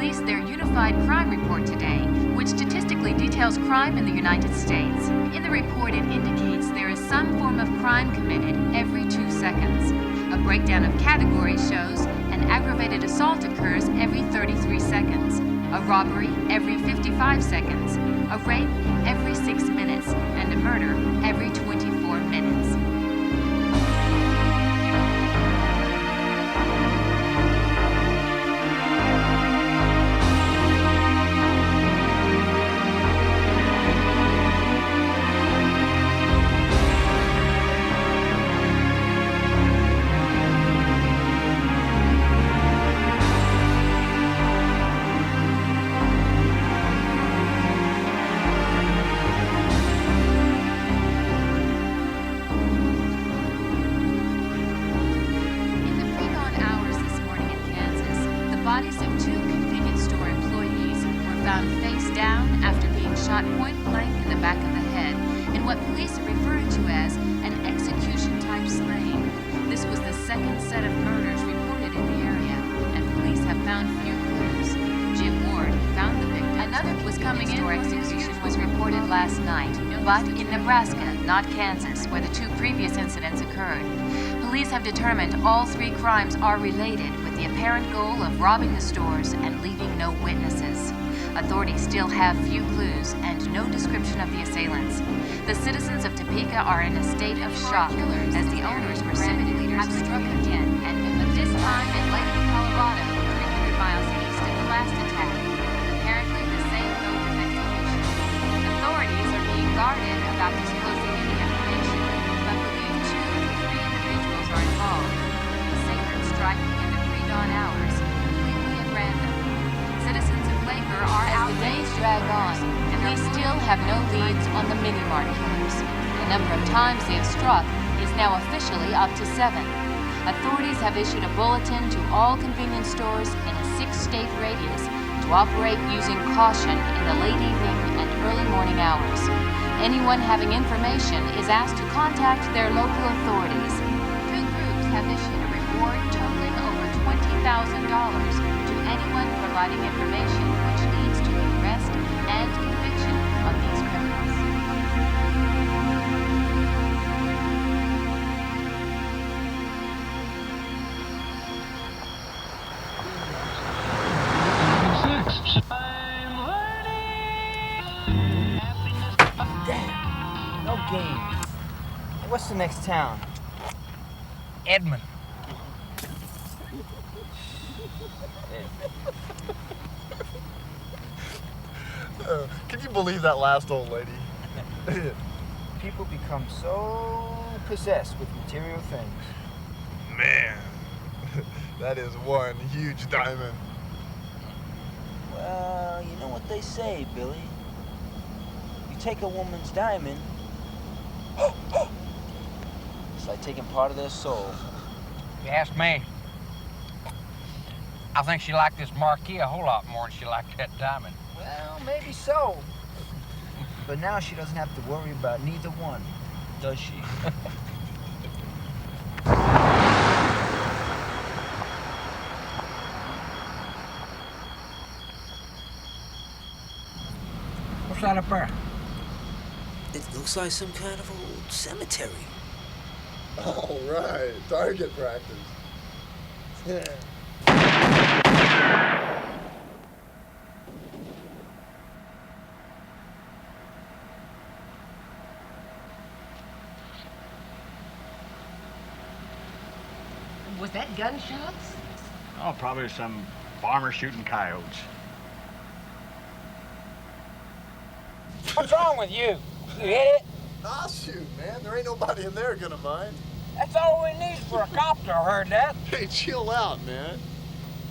released their Unified Crime Report today, which statistically details crime in the United States. In the report, it indicates there is some form of crime committed every 2 seconds. A breakdown of categories shows an aggravated assault occurs every 33 seconds, a robbery every 55 seconds, a rape every 6 minutes, and a murder every 24 minutes. But in Nebraska, not Kansas, where the 2 previous incidents occurred. Police have determined all 3 crimes are related, with the apparent goal of robbing the stores and leaving no witnesses. Authorities still have few clues and no description of the assailants. The citizens of Topeka are in a state of shock as the owners were leaders have struck again, but this time in Lake Colorado, 300 miles east of the last attack. Apparently the same mode of execution. Authorities are being guarded about disclosing any information, but believe 2 to 3 individuals are involved. Assailants striking in the pre-dawn hours, completely at random. Citizens of Laker are out. As the days drag on, police still have no leads on the mini-mart killers. The number of times they have struck is now officially up to 7. Authorities have issued a bulletin to all convenience stores in a 6-state radius to operate using caution in the late evening and early morning hours. Anyone having information is asked to contact their local authorities. 2 groups have issued a reward totaling over $20,000 to anyone providing information which leads to the arrest and conviction of these criminals. Damn, no game. What's the next town? Edmond. Can you believe that last old lady? People become so possessed with material things. Man, that is one huge diamond. Well, you know what they say, Billy. You take a woman's diamond, it's like taking part of their soul. If you ask me, I think she liked this marquee a whole lot more than she liked that diamond. Well, maybe so. But now she doesn't have to worry about neither one, does she? What's that up there? It looks like some kind of old cemetery. All right, target practice. Was that gunshots? Oh, probably some farmer shooting coyotes. What's wrong with you? You hit it? Nah, shoot, man. There ain't nobody in there gonna mind. That's all we need for a cop to have heard that. Hey, chill out, man.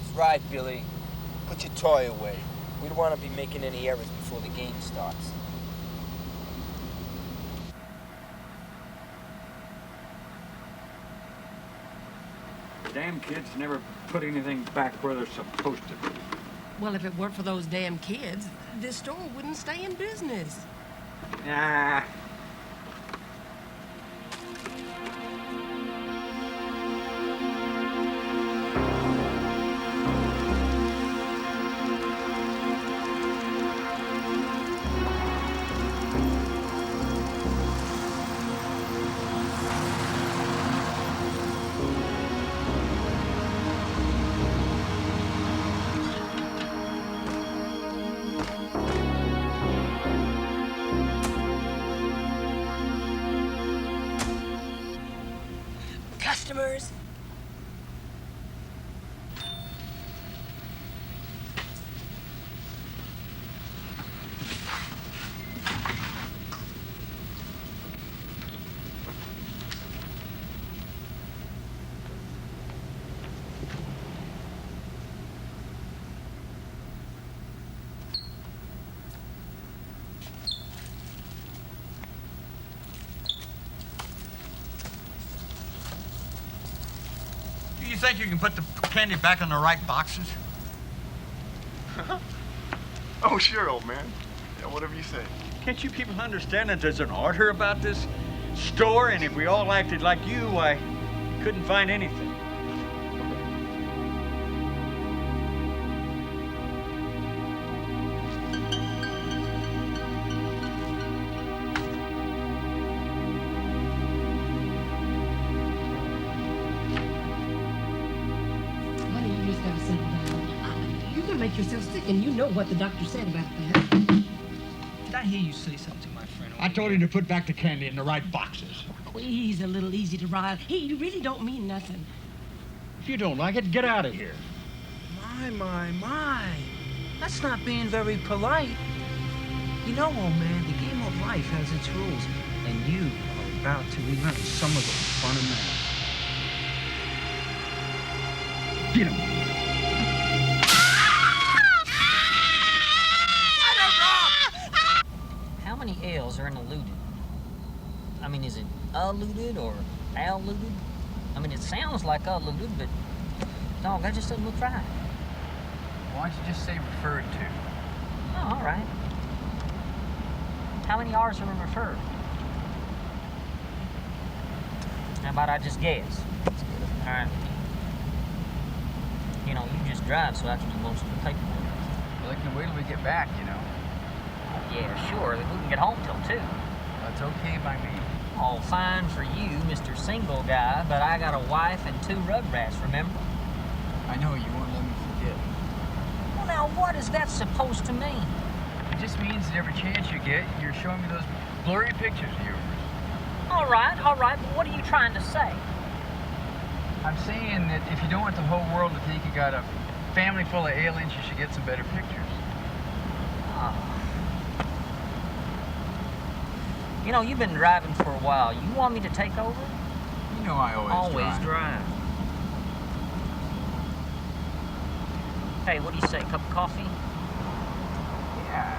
That's right, Billy. Put your toy away. We don't want to be making any errors before the game starts. Damn kids never put anything back where they're supposed to be. Well, if it weren't for those damn kids, this store wouldn't stay in business. Ah. customers. You think you can put the candy back in the right boxes? Oh, sure, old man. Yeah, whatever you say. Can't you people understand that there's an order about this store, and if we all acted like you, I couldn't find anything. Honey, you just gotta settle down. You're gonna make yourself sick, and you know what the doctor said about that. Did I hear you say something to my friend? I told him to put back the candy in the right boxes. He's a little easy to rile. He really don't mean nothing. If you don't like it, get out of here. My. That's not being very polite. You know, old man, the game of life has its rules, and you are about to relearn some of those fundamentals. Get him. How many L's are in eluded? I mean, is it alluded or alluded? I mean, it sounds like alluded, but dog, that just doesn't look right. Why don't you just say referred to? Oh, all right. How many R's are in referred? How about I just guess? All right. You know, you just drive so I can do most of the paperwork. Well, they can wait till we get back, you know. Yeah, sure. We can get home till 2. That's okay by me. All fine for you, Mr. Single Guy, but I got a wife and 2 rugrats, remember? I know you won't let me forget. Well, now, what is that supposed to mean? It just means that every chance you get, you're showing me those blurry pictures of yours. All right, but what are you trying to say? I'm saying that if you don't want the whole world to think you got a family full of aliens, you should get some better pictures. Oh. You know, you've been driving for a while. You want me to take over? You know I always drive. Hey, what do you say? Cup of coffee? Yeah.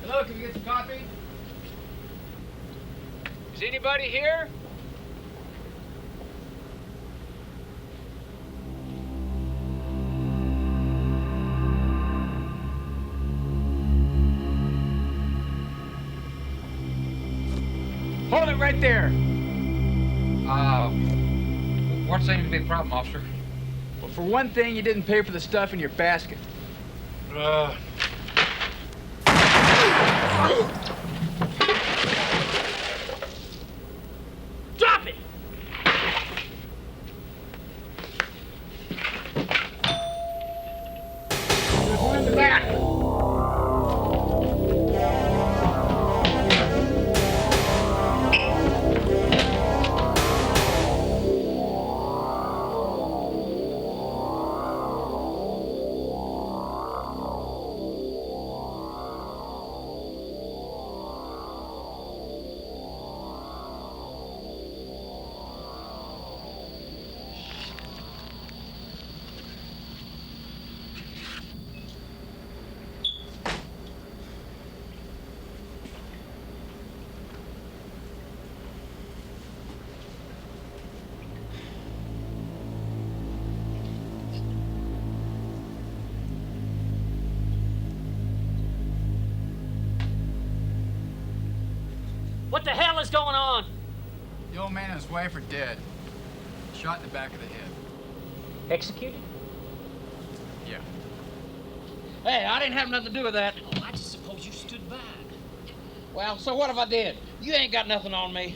Hello, can we get some coffee? Is anybody here? Hold it right there. What seems to be the problem, officer? Well, for one thing, you didn't pay for the stuff in your basket. Drop it! There's one in the back. What the hell is going on? The old man and his wife are dead. Shot in the back of the head. Executed? Yeah. Hey, I didn't have nothing to do with that. Oh, I just suppose you stood by. Well, so what if I did? You ain't got nothing on me.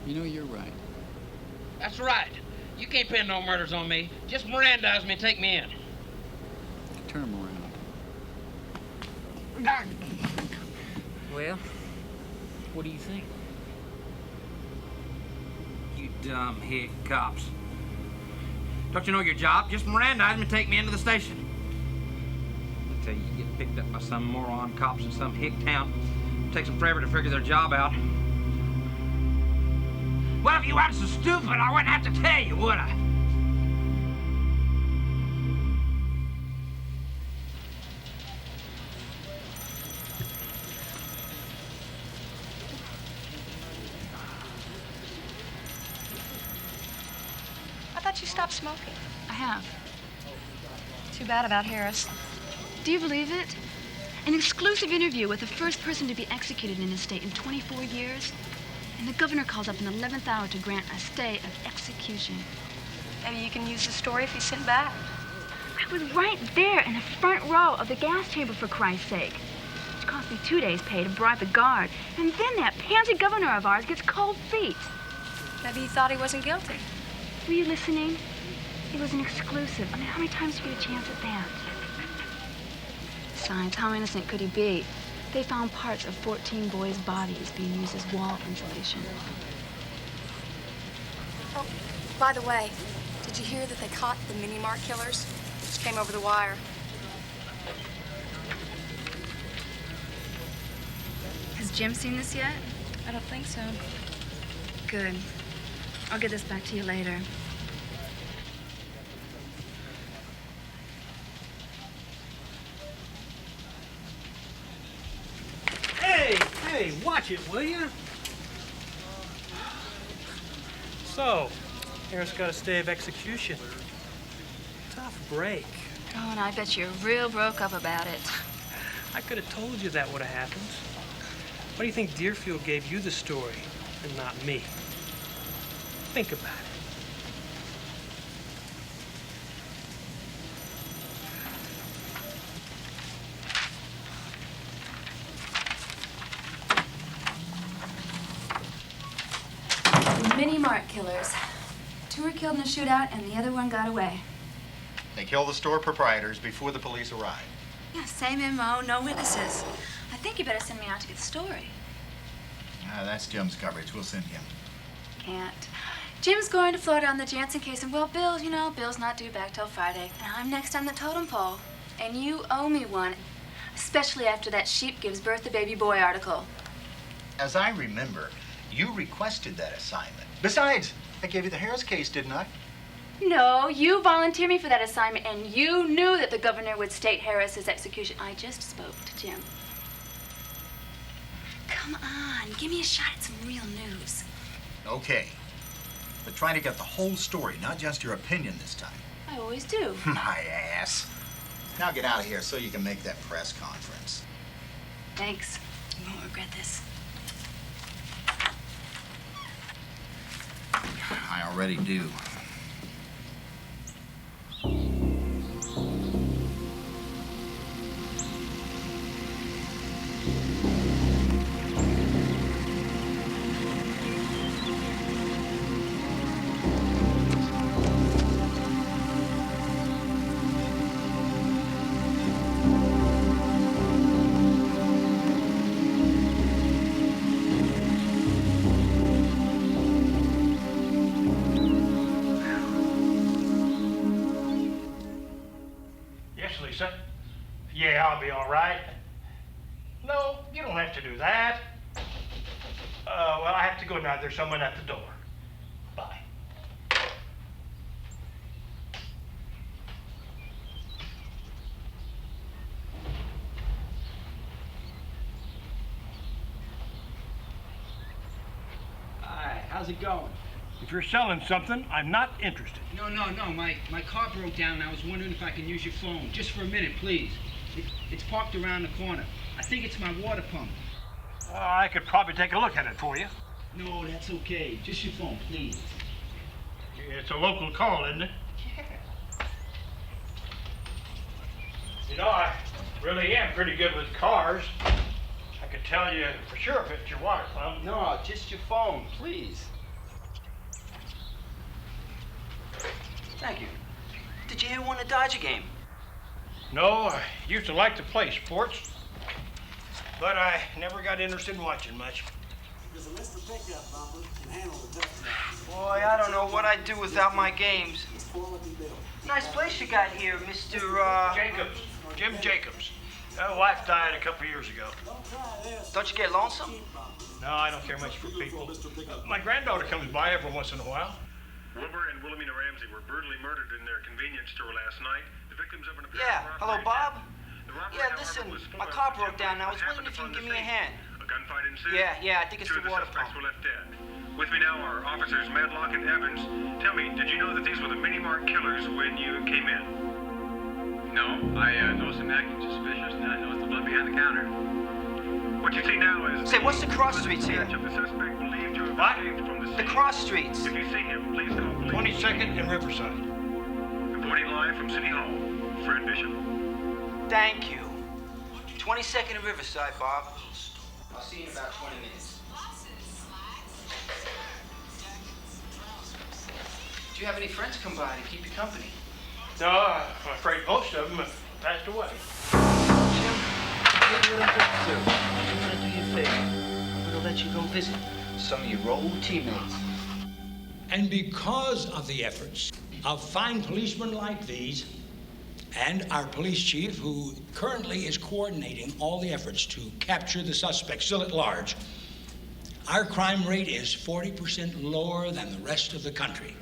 You know, you're right. That's right. You can't pin no murders on me. Just Mirandize me and take me in. Turn him around. Well, what do you think? You dumb hick cops. Don't you know your job? Just Mirandize me and take me into the station. I tell you, you get picked up by some moron cops in some hick town. It takes them forever to figure their job out. Well, if you weren't so stupid, I wouldn't have to tell you, would I? I thought you stopped smoking. I have. Too bad about Harris. Do you believe it? An exclusive interview with the first person to be executed in his state in 24 years. And the governor calls up in the 11th hour to grant a stay of execution. Maybe you can use the story if he's sent back. I was right there in the front row of the gas chamber, for Christ's sake. It cost me 2 days' pay to bribe the guard. And then that pansy governor of ours gets cold feet. Maybe he thought he wasn't guilty. Were you listening? It was an exclusive. I mean, how many times do you get a chance at that? Besides, how innocent could he be? They found parts of 14 boys' bodies being used as wall insulation. Oh, by the way, did you hear that they caught the mini-mart killers? Just came over the wire. Has Jim seen this yet? I don't think so. Good. I'll get this back to you later. Hey, watch it, will you? So, Harris got a stay of execution. Tough break. Oh, and I bet you're real broke up about it. I could have told you that would have happened. Why do you think Deerfield gave you the story and not me? Think about it. Mini-mart killers. 2 were killed in a shootout, and the other one got away. They killed the store proprietors before the police arrived. Yeah, same MO, no witnesses. I think you better send me out to get the story. That's Jim's coverage. We'll send him. Can't. Jim's going to Florida on the Jansen case, and well, Bill, you know, Bill's not due back till Friday. And I'm next on the totem pole. And you owe me one, especially after that sheep gives birth to baby boy article. As I remember, you requested that assignment. Besides, I gave you the Harris case, didn't I? No, you volunteered me for that assignment, and you knew that the governor would state Harris's execution. I just spoke to Jim. Come on, give me a shot at some real news. Okay. But try to get the whole story, not just your opinion this time. I always do. My ass. Now get out of here so you can make that press conference. Thanks. You won't regret this. I already do. Yeah, I'll be all right. No, you don't have to do that. Well, I have to go now. There's someone at the door. Bye. Hi, how's it going? If you're selling something, I'm not interested. No. My car broke down and I was wondering if I can use your phone. Just for a minute, please. It's parked around the corner. I think it's my water pump. I could probably take a look at it for you. No, that's okay. Just your phone, please. It's a local call, isn't it? Yeah. You know, I really am pretty good with cars. I could tell you for sure if it's your water pump. No, just your phone, please. Thank you. Did you ever win a Dodger game? No, I used to like to play sports, but I never got interested in watching much. Because a Mr. Pickup Bumper can handle the touchdowns. Boy, I don't know what I'd do without my games. Nice place you got here, Mr. Jacobs. Jim Jacobs. Wife died a couple years ago. Don't you get lonesome? No, I don't care much for people. My granddaughter comes by every once in a while. Wilbur and Wilhelmina Ramsey were brutally murdered in their convenience store last night. The victims of an apparent Yeah, hello, robbery. Bob? The robbery, Yeah, however, listen, was my foiled car for broke down. I was happened wondering if you upon can give the me a scene. hand. A gunfight ensued. Yeah, I think it's Two the of the water suspects pump. were left dead. With me now are officers Madlock and Evans. Tell me, did you know that these were the mini-mart killers when you came in? No, I noticed him acting suspicious, and I noticed the blood behind the counter. What you see now is... Say, what's the cross streets here? Of the suspect believed to have escaped from the scene. The cross streets. If you see him, please call police. 22nd and Riverside. Reporting live from City Hall, Fred Bishop. Thank you. 22nd and Riverside, Bob. I'll see you in about 20 minutes. Do you have any friends come by to keep you company? No, I'm afraid most of them have passed away. Jim, what I'm going to do you a favor. I'm going to let you go visit some of your old teammates. And because of the efforts of fine policemen like these, and our police chief, who currently is coordinating all the efforts to capture the suspects still at large, our crime rate is 40% lower than the rest of the country.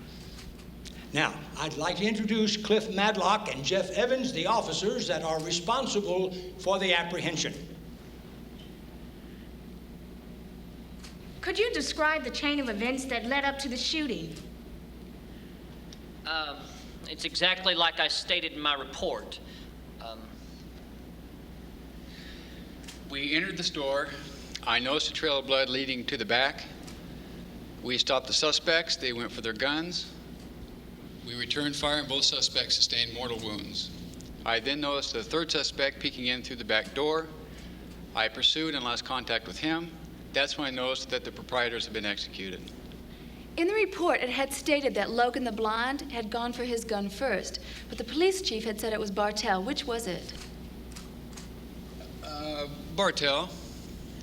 Now, I'd like to introduce Cliff Madlock and Jeff Evans, the officers that are responsible for the apprehension. Could you describe the chain of events that led up to the shooting? It's exactly like I stated in my report. We entered the store. I noticed a trail of blood leading to the back. We stopped the suspects. They went for their guns. We returned fire and both suspects sustained mortal wounds. I then noticed a third suspect peeking in through the back door. I pursued and lost contact with him. That's when I noticed that the proprietors had been executed. In the report, it had stated that Logan the Blind had gone for his gun first, but the police chief had said it was Bartell. Which was it? Bartell.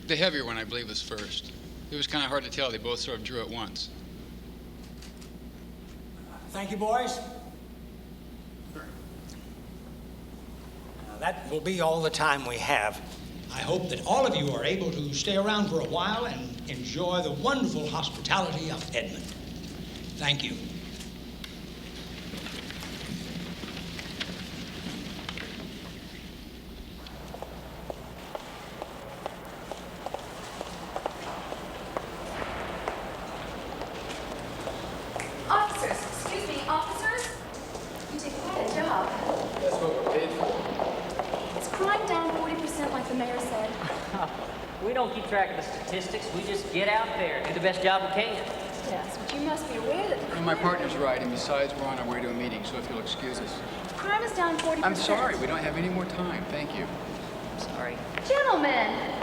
The heavier one, I believe, was first. It was kind of hard to tell. They both sort of drew at once. Thank you, boys. Now, that will be all the time we have. I hope that all of you are able to stay around for a while and enjoy the wonderful hospitality of Edmond. Thank you. Officers, excuse me, officers? You did quite a job. That's what we're paid for. Is crime down 40% like the mayor said? We don't keep track of the statistics. We just get out there, do the best job we can. Yes, but you must be aware that And my partner's right, and besides, we're on our way to a meeting, so if you'll excuse us. crime is down 40%. I'm sorry, we don't have any more time. Thank you. Sorry. Gentlemen!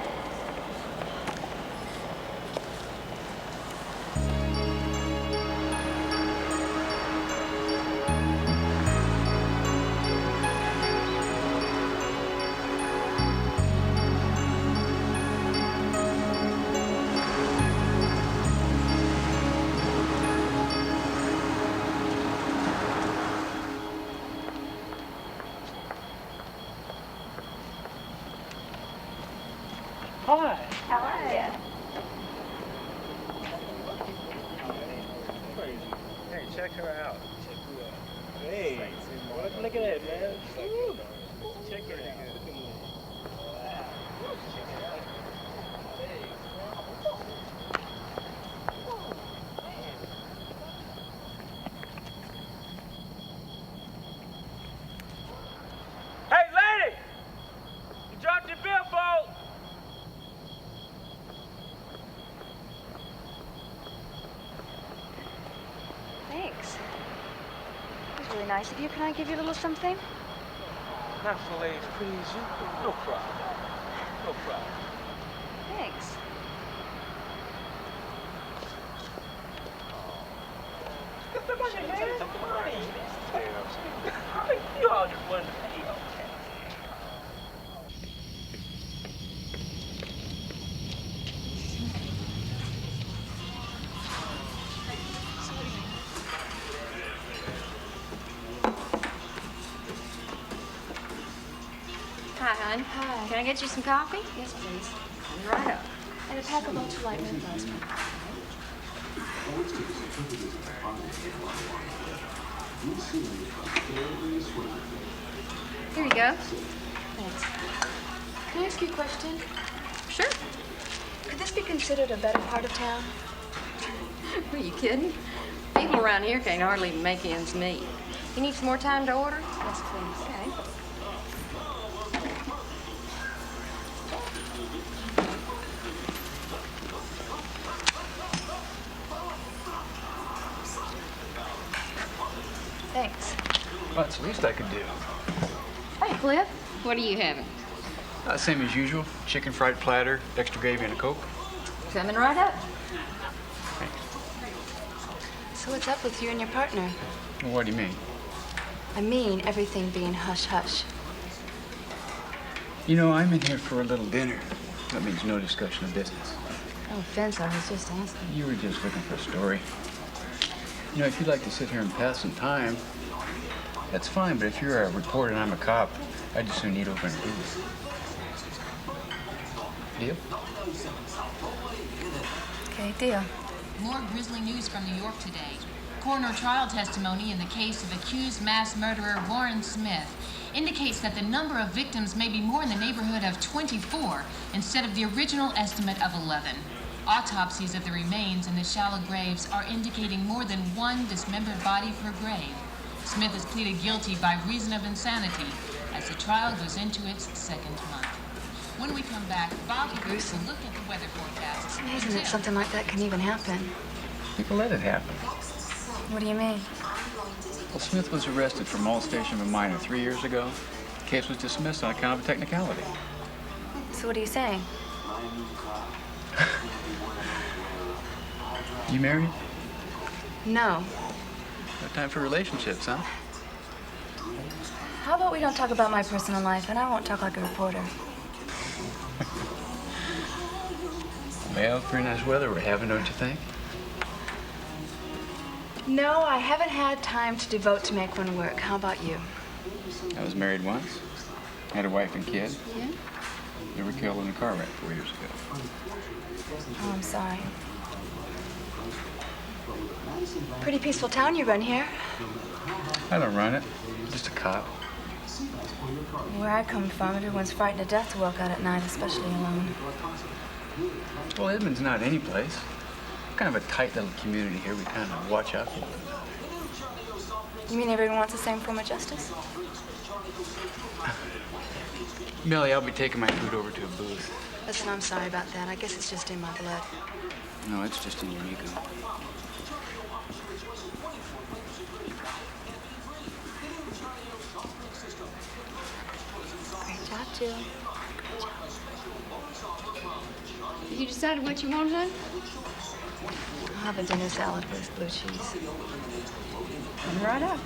Hi. How are you? Hey, check her out. Hey, look at that, man. Check her out. Hey, lady! You dropped your billfold! nice of you. Can I give you a little something? Not fillets, please. No problem. No problem. Thanks. You all just wanted to pay, okay? Hi, hon. Hi. Can I get you some coffee? Yes, please. Right up. And a pack of ultralight reinforcement. Here you go. Thanks. Can I ask you a question? Sure. Could this be considered a better part of town? Are you kidding? People around here can't hardly make ends meet. You need some more time to order? Yes, please. Okay. Thanks. Well, that's the least I could do. Hey, Cliff. What are you having? Same as usual. Chicken fried platter, extra gravy, and a Coke. Coming right up. So what's up with you and your partner? Well, what do you mean? I mean everything being hush-hush. You know, I'm in here for a little dinner. That means no discussion of business. No offense, I was just asking. You were just looking for a story. You know, if you'd like to sit here and pass some time, that's fine, but if you're a reporter and I'm a cop, I just soon need open a booth. Deal? Okay, deal. More grisly news from New York today. Coroner trial testimony in the case of accused mass murderer Warren Smith indicates that the number of victims may be more in the neighborhood of 24 instead of the original estimate of 11. Autopsies of the remains in the shallow graves are indicating more than one dismembered body per grave. Smith has pleaded guilty by reason of insanity as the trial goes into its second month. When we come back, Bob will look at the weather forecast. It's amazing that something like that can even happen. People let it happen. What do you mean? Well, Smith was arrested for molestation of a minor 3 years ago. The case was dismissed on account of a technicality. So what are you saying? You married? No. No time for relationships, huh? How about we don't talk about my personal life and I won't talk like a reporter? Well, pretty nice weather we're having, don't you think? No, I haven't had time to devote to make one work. How about you? I was married once. Had a wife and kid. Yeah? They were killed in a car wreck 4 years ago. Oh, I'm sorry. Pretty peaceful town you run here. I don't run it. I'm just a cop. Where I come from, everyone's frightened to death to walk out at night, especially alone. Well, Edmond's not any place. Kind of a tight little community here. We kind of watch out for one another. You mean everyone wants the same form of justice? Millie, I'll be taking my food over to a booth. Listen, I'm sorry about that. I guess it's just in my blood. No, it's just in your ego. Great job, Jill. You decided what you want, hon? I'll have a dinner salad with blue cheese. Coming right up.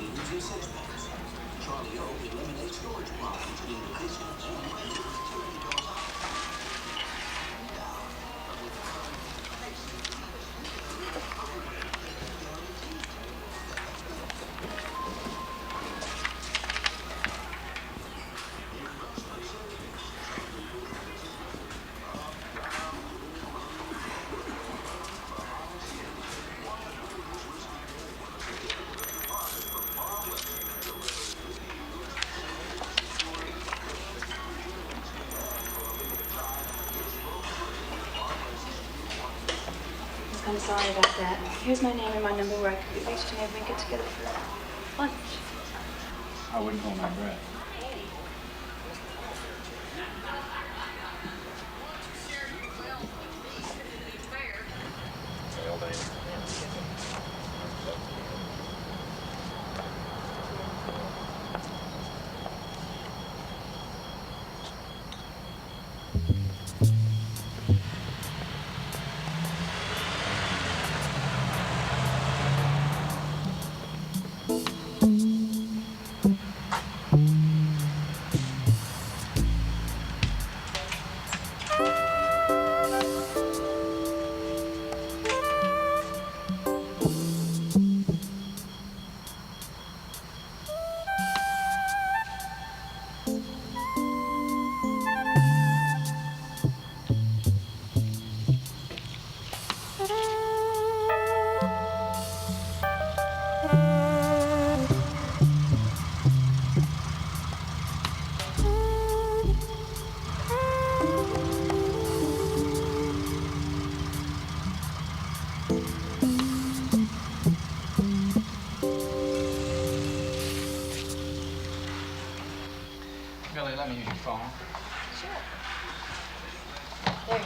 I'm sorry about that. Here's my name and my number where I could be reached and maybe we can get together for lunch. I wouldn't hold my breath.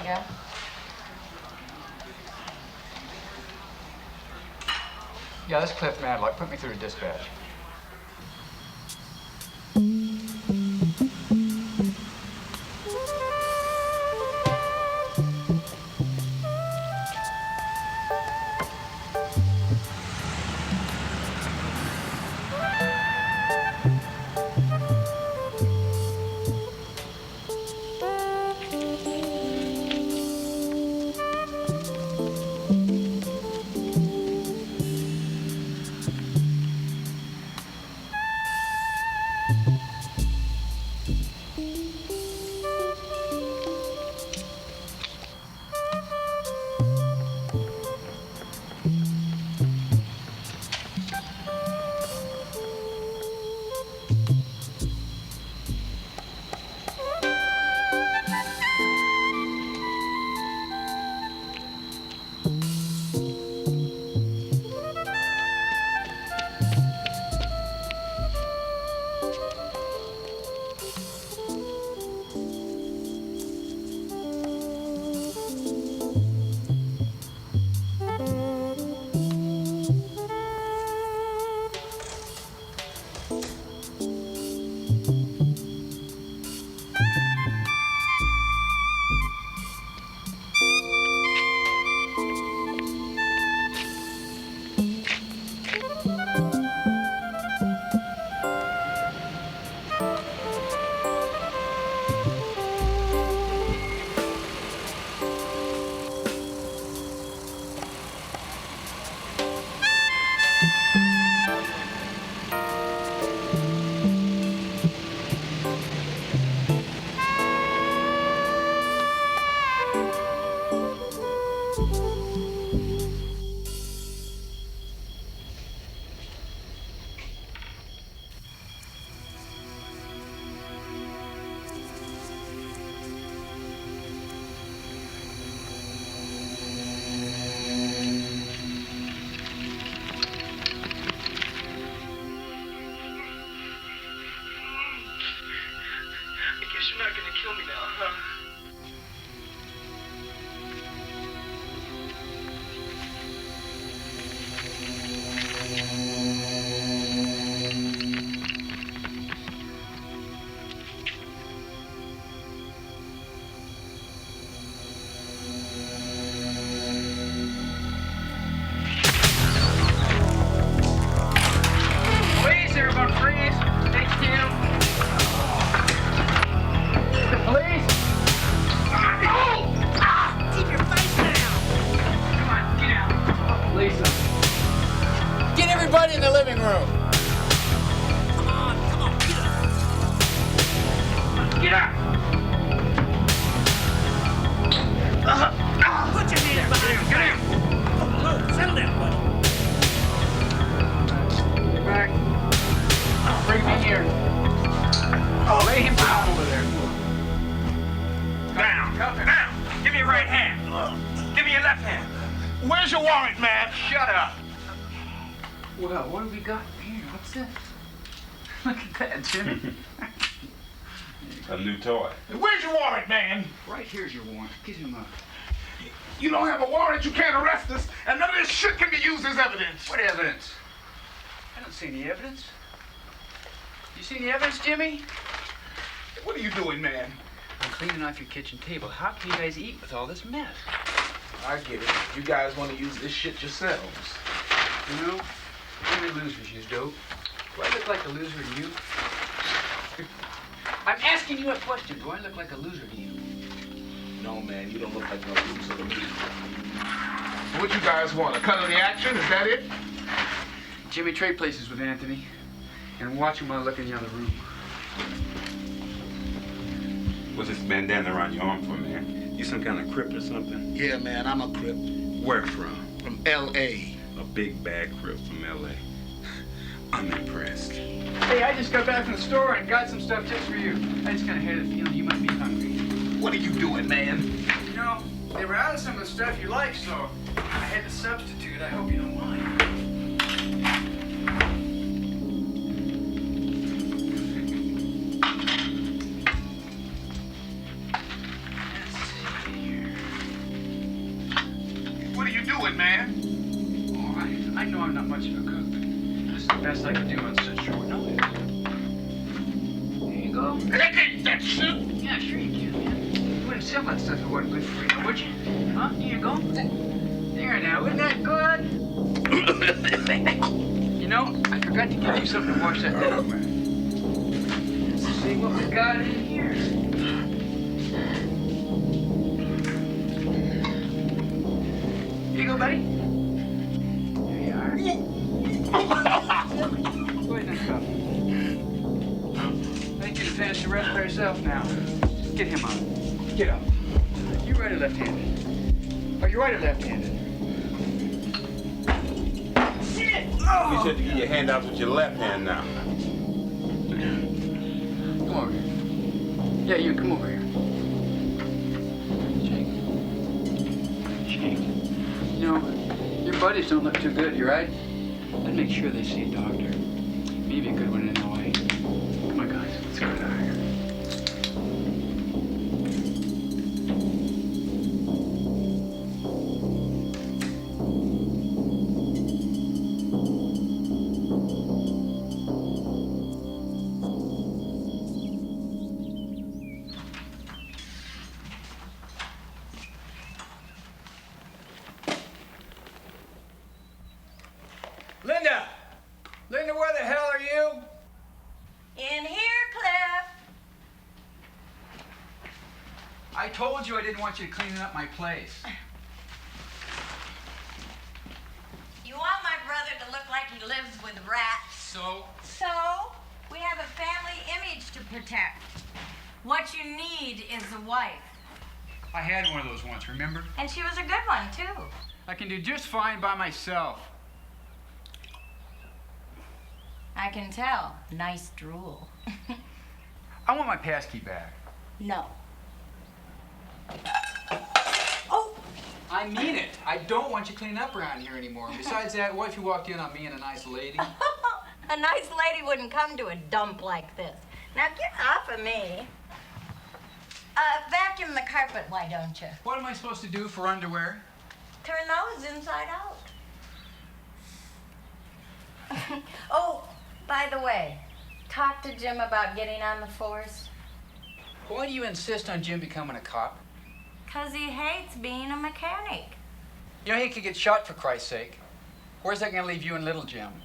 Yeah? Yeah, this is Cliff Madlock. Put me through to dispatch. You're not gonna kill me now, huh? Please, everyone, please. Thank you. The police. Keep your face down! Come on, get out. Lisa. Get everybody in the living room. Come on, get up! Get out. Put your hands behind your back! Oh, settle down, buddy. Get back. Bring me here. Oh, lay him down over there. Down. Down. Give me your right hand. Give me your left hand. Where's your warrant, man? Shut up. Well, what have we got here? What's this? Look at that, Jimmy. A new toy. Where's your warrant, man? Right here's your warrant. Give him up. You don't have a warrant, you can't arrest us, and none of this shit can be used as evidence. What evidence? I don't see any evidence. You see any evidence, Jimmy? What are you doing, man? I'm cleaning off your kitchen table. How can you guys eat with all this mess? I get it. You guys want to use this shit yourselves. You know, only losers use dope. Do I look like a loser to you? I'm asking you a question. Do I look like a loser to you? No, man, you don't look like no loser to me. So what you guys want, a cut of the action? Is that it? Jimmy, trade places with Anthony. And watch him while I look in the other room. What's this bandana around your arm for, man? You some kind of crip or something? Yeah, man, I'm a crip. Where from? From L.A. A big bad crip from L.A. I'm impressed. Hey, I just got back from the store and got some stuff just for you. I just kind of had a feeling you might be hungry. What are you doing, man? You know, they were out of some of the stuff you like, so I had to substitute. I hope you don't mind. Let's see here. doing, man? Oh, I know I'm not much of a cook, but this is the best I can do on such short notice. There you go. Can I get that soup? Yeah, sure you can, man. You wouldn't sell that stuff if it wasn't good for you, would you? Huh? Here you go. There now, isn't that good? You know, I forgot to give you something to wash that down with. Let's see what we got in here. Here you go, buddy. There you are. Go ahead and cup. I think you can finish the rest by yourself now. Get him up. Get up. You right or left-handed? Are you right or left-handed? Oh. You said to get your hand out with your left hand now. Come over here. Yeah, you come over here. Shake. You know, your buddies don't look too good, you right? I'd make sure they see a doctor. Maybe a good one anyway. Come on, guys. Let's go down here. Linda! Linda, where the hell are you? In here, Cliff. I told you I didn't want you cleaning up my place. You want my brother to look like he lives with rats. So? So, we have a family image to protect. What you need is a wife. I had one of those once, remember? And she was a good one, too. I can do just fine by myself. I can tell. Nice drool. I want my passkey back. No. I mean it. I don't want you cleaning up around here anymore. Besides that, what if you walked in on me and a nice lady? A nice lady wouldn't come to a dump like this. Now get off of me. Vacuum the carpet, why don't you? What am I supposed to do for underwear? Turn those inside out. Oh, by the way, talk to Jim about getting on the force. Why do you insist on Jim becoming a cop? 'Cause he hates being a mechanic. You know, he could get shot for Christ's sake. Where's that gonna leave you and little Jim?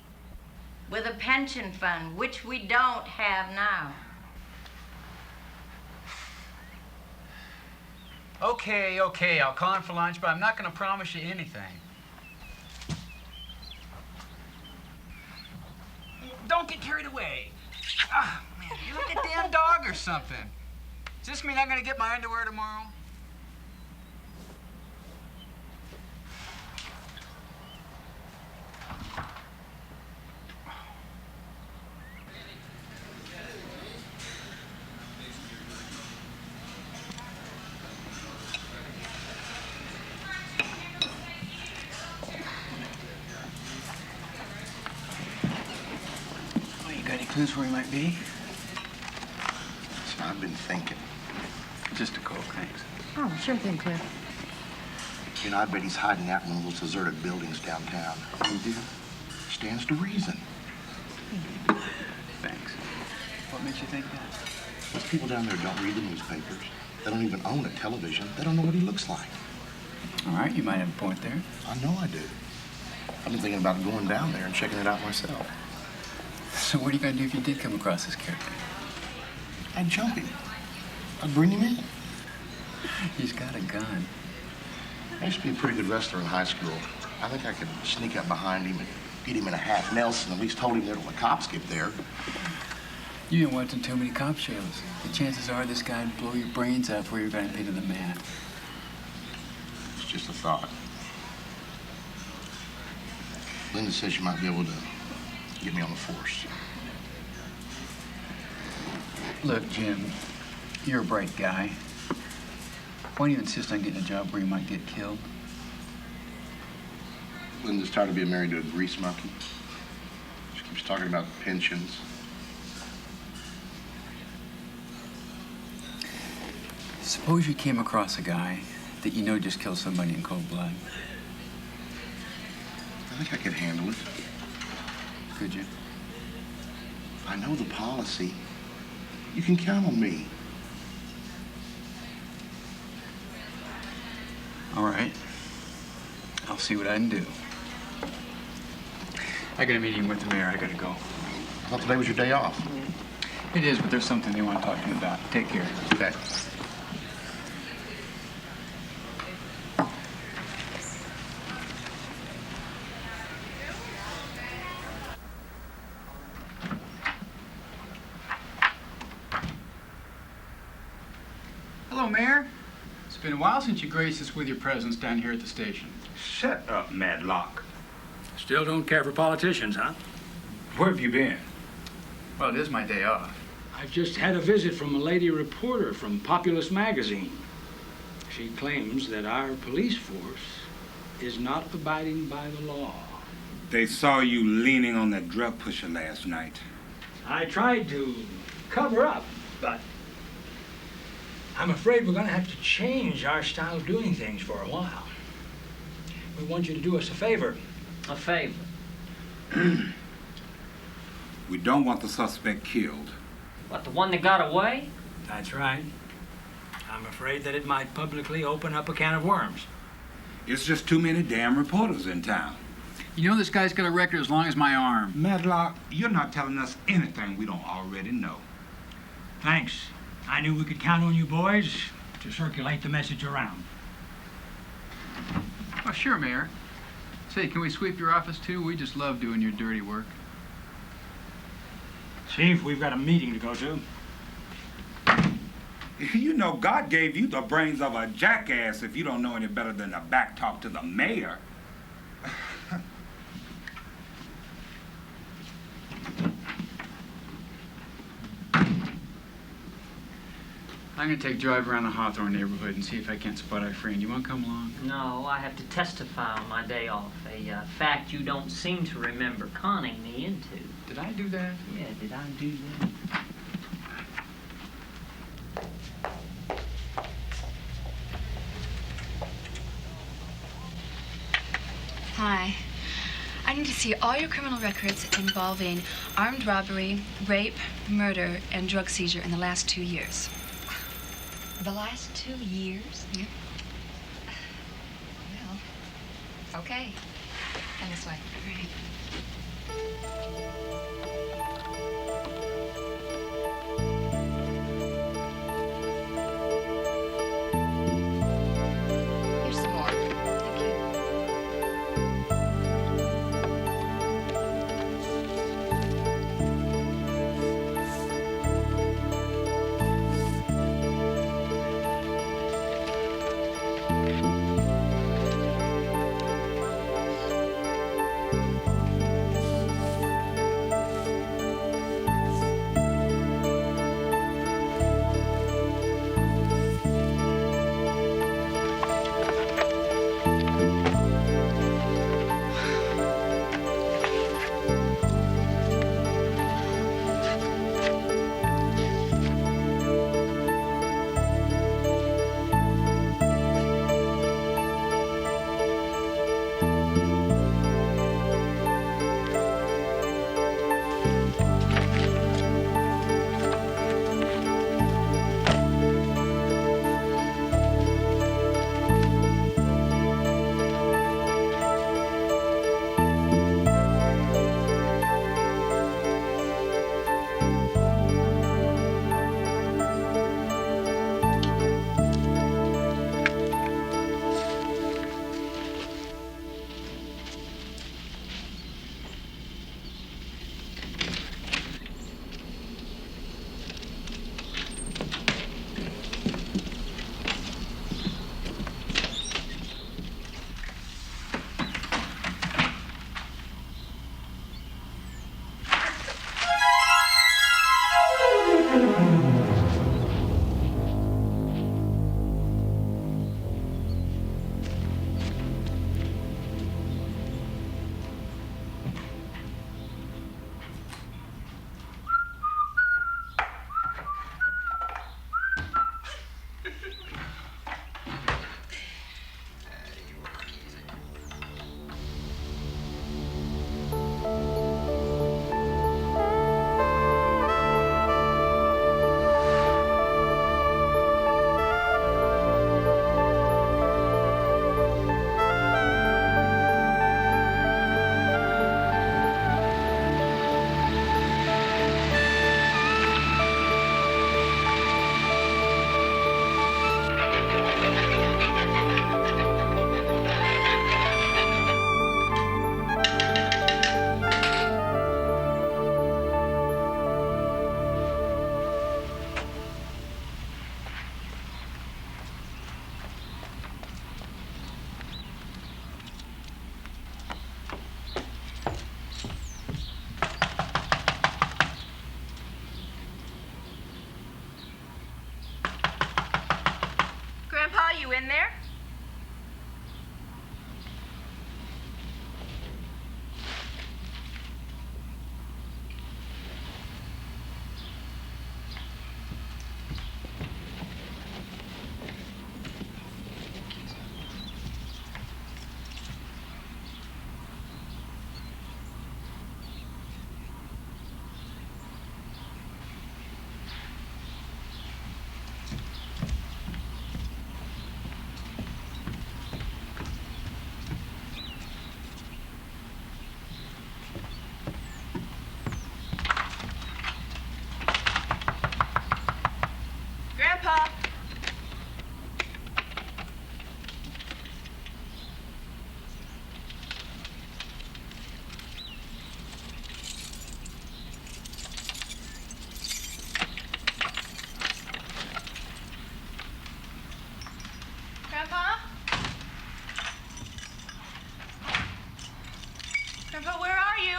With a pension fund, which we don't have now. Okay, I'll call him for lunch, but I'm not gonna promise you anything. Don't get carried away. Ah, man, you look a damn dog or something. Does this mean I'm gonna get my underwear tomorrow? Got any clues where he might be? So I've been thinking. Just a Coke, thanks. Oh, sure thing, Cliff. You know, I bet he's hiding out in one of those deserted buildings downtown. You do? Stands to reason. Thanks. What makes you think that? Those people down there don't read the newspapers. They don't even own a television. They don't know what he looks like. All right, you might have a point there. I know I do. I've been thinking about going down there and checking it out myself. So what are you going to do if you did come across this character? I'd jump him. I'd bring him in. He's got a gun. I used to be a pretty good wrestler in high school. I think I could sneak up behind him and get him in a half Nelson, at least hold him there till the cops get there. You ain't watching too many cop shows. The chances are this guy would blow your brains out before you're going to pin to the mat. It's just a thought. Linda says she might be able to get me on the force. Look, Jim, you're a bright guy. Why do you insist on getting a job where you might get killed? Linda's tired of being married to a grease monkey. She keeps talking about pensions. Suppose you came across a guy that you know just killed somebody in cold blood. think I could handle it. Could you? I know the policy. You can count on me. All right. I'll see what I can do. I got a meeting with the mayor. I gotta go. I thought today was your day off. It is, but there's something they want to talk to me about. Take care. Okay. Hello, Mayor. It's been a while since you graced us with your presence down here at the station. Shut up, Madlock. Still don't care for politicians, huh? Where have you been? Well, it is my day off. I've just had a visit from a lady reporter from Populous magazine. She claims that our police force is not abiding by the law. They saw you leaning on that drug pusher last night. I tried to cover up, but I'm afraid we're going to have to change our style of doing things for a while. We want you to do us a favor. A favor? We don't want the suspect killed. What, the one that got away? That's right. I'm afraid that it might publicly open up a can of worms. It's just too many damn reporters in town. You know this guy's got a record as long as my arm. Madlock, you're not telling us anything we don't already know. Thanks. I knew we could count on you boys to circulate the message around. Oh, sure, Mayor. Say, can we sweep your office too? We just love doing your dirty work. Chief, we've got a meeting to go to. You know, God gave you the brains of a jackass if you don't know any better than to back talk to the mayor. I'm gonna take a drive around the Hawthorne neighborhood and see if I can't spot our friend. You wanna come along? No, I have to testify on my day off. A fact you don't seem to remember conning me into. Did I do that? Yeah, did I do that? Hi. I need to see all your criminal records involving armed robbery, rape, murder, and drug seizure in the last 2 years. The last 2 years? Yeah. Well, okay. And this way. All right. Here's some more. Thank you. Grandpa, where are you?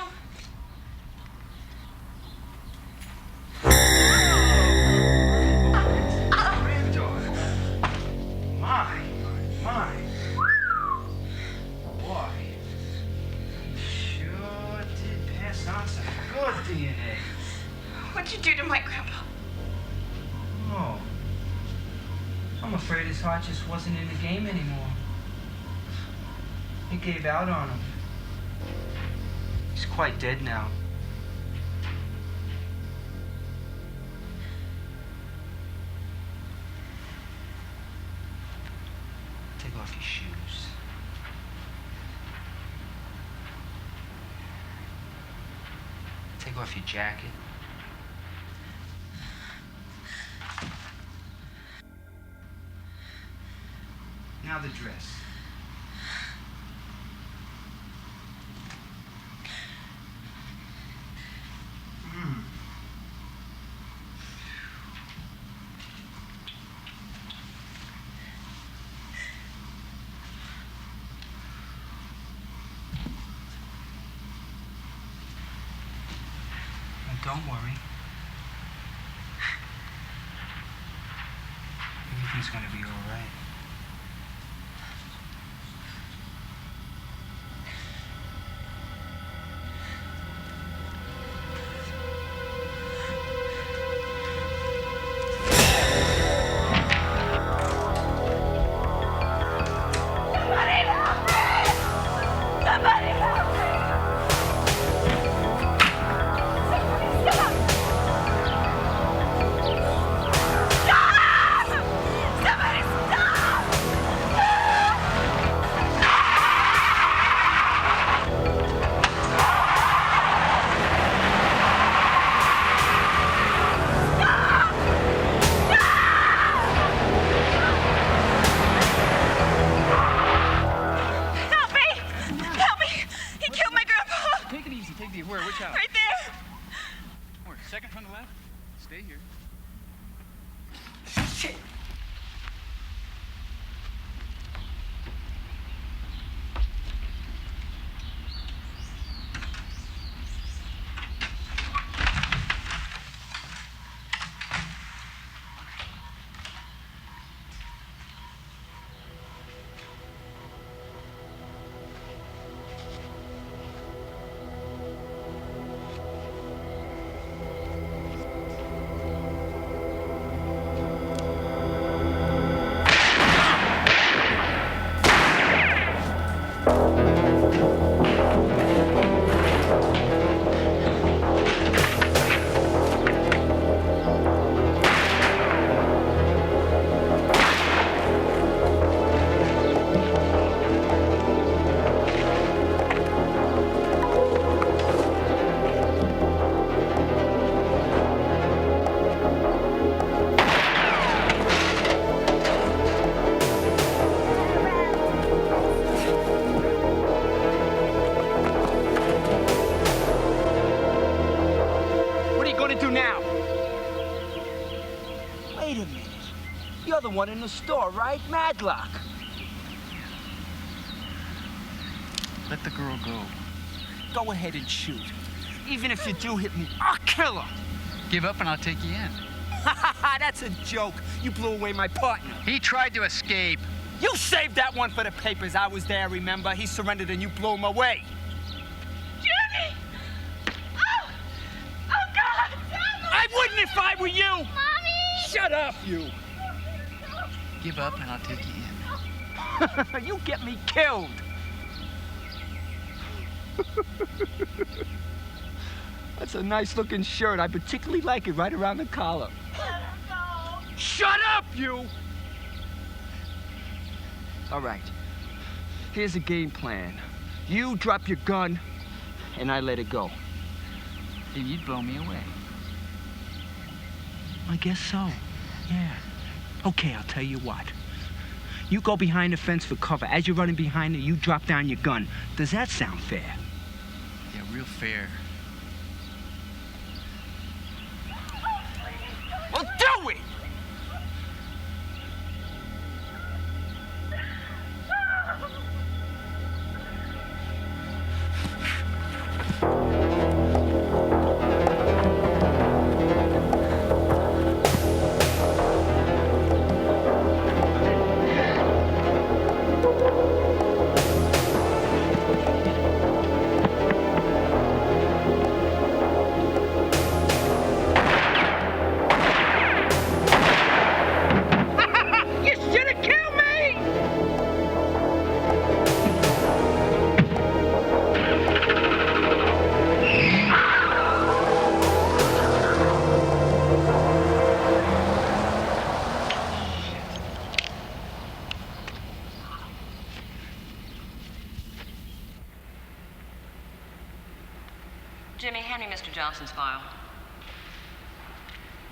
Granddaughter. My. Boy. You sure did pass on some good DNA. What'd you do to my grandpa? Oh. I'm afraid his heart just wasn't in the game anymore. He gave out on him. He's quite dead now. Take off your shoes. Take off your jacket. Now the dress. Don't worry. Everything's gonna be all right. You're the one in the store, right? Madlock. Let the girl go. Go ahead and shoot. Even if you do hit me, I'll kill her. Give up and I'll take you in. That's a joke. You blew away my partner. He tried to escape. You saved that one for the papers. I was there, remember? He surrendered and you blew him away. Jimmy! Oh! Oh, God! I wouldn't if I were you! Mommy! Shut up, you! Give up and I'll take you in. You get me killed! That's a nice-looking shirt. I particularly like it right around the collar. Shut up, you! All right. Here's a game plan. You drop your gun, and I let it go. Then you'd blow me away. I guess so. Yeah. Okay, I'll tell you what. You go behind the fence for cover. As you're running behind it, you drop down your gun. Does that sound fair? Yeah, real fair. Well, do it! Jimmy, hand me Mr. Johnson's file.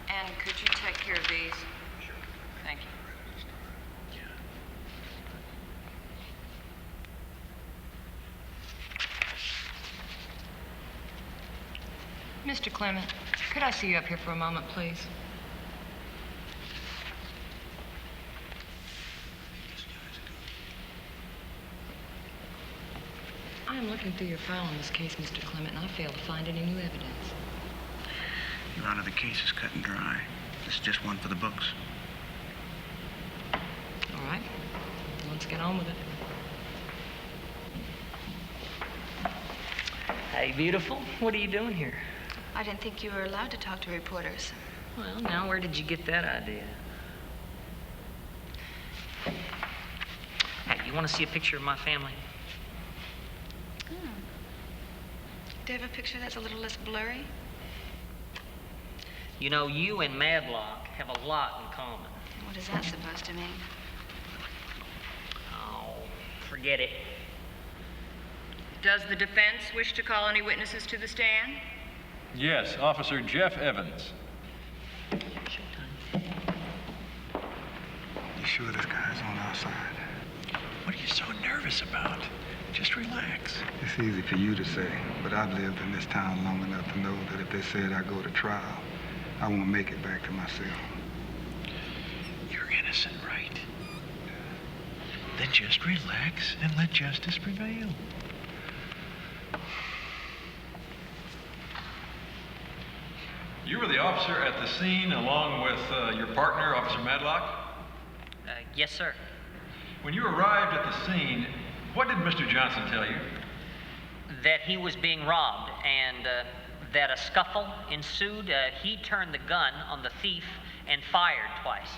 And could you take care of these? Sure. Thank you. Mr. Clement, could I see you up here for a moment, please? I am looking through your file on this case, Mr. Clement, and I fail to find any new evidence. Your Honor, the case is cut and dry. This is just one for the books. All right. Let's get on with it. Hey, beautiful. What are you doing here? I didn't think you were allowed to talk to reporters. Well, now, where did you get that idea? Hey, you want to see a picture of my family? Do you have a picture that's a little less blurry? You know, you and Madlock have a lot in common. What is that supposed to mean? Oh, forget it. Does the defense wish to call any witnesses to the stand? Yes, Officer Jeff Evans. You sure this guy's on our side? What are you so nervous about? Just relax. It's easy for you to say, but I've lived in this town long enough to know that if they said I go to trial, I won't make it back to my cell. You're innocent, right? Then just relax and let justice prevail. You were the officer at the scene along with your partner, Officer Madlock? Yes, sir. When you arrived at the scene, what did Mr. Johnson tell you? That he was being robbed and that a scuffle ensued. He turned the gun on the thief and fired twice.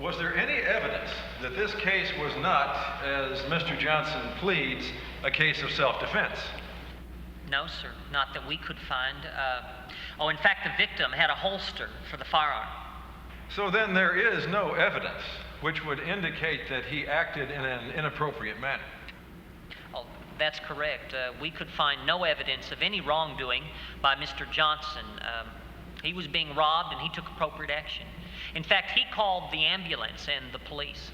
Was there any evidence that this case was not, as Mr. Johnson pleads, a case of self-defense? No, sir, not that we could find. In fact, the victim had a holster for the firearm. So then there is no evidence which would indicate that he acted in an inappropriate manner. Oh, that's correct. We could find no evidence of any wrongdoing by Mr. Johnson. He was being robbed and he took appropriate action. In fact, he called the ambulance and the police.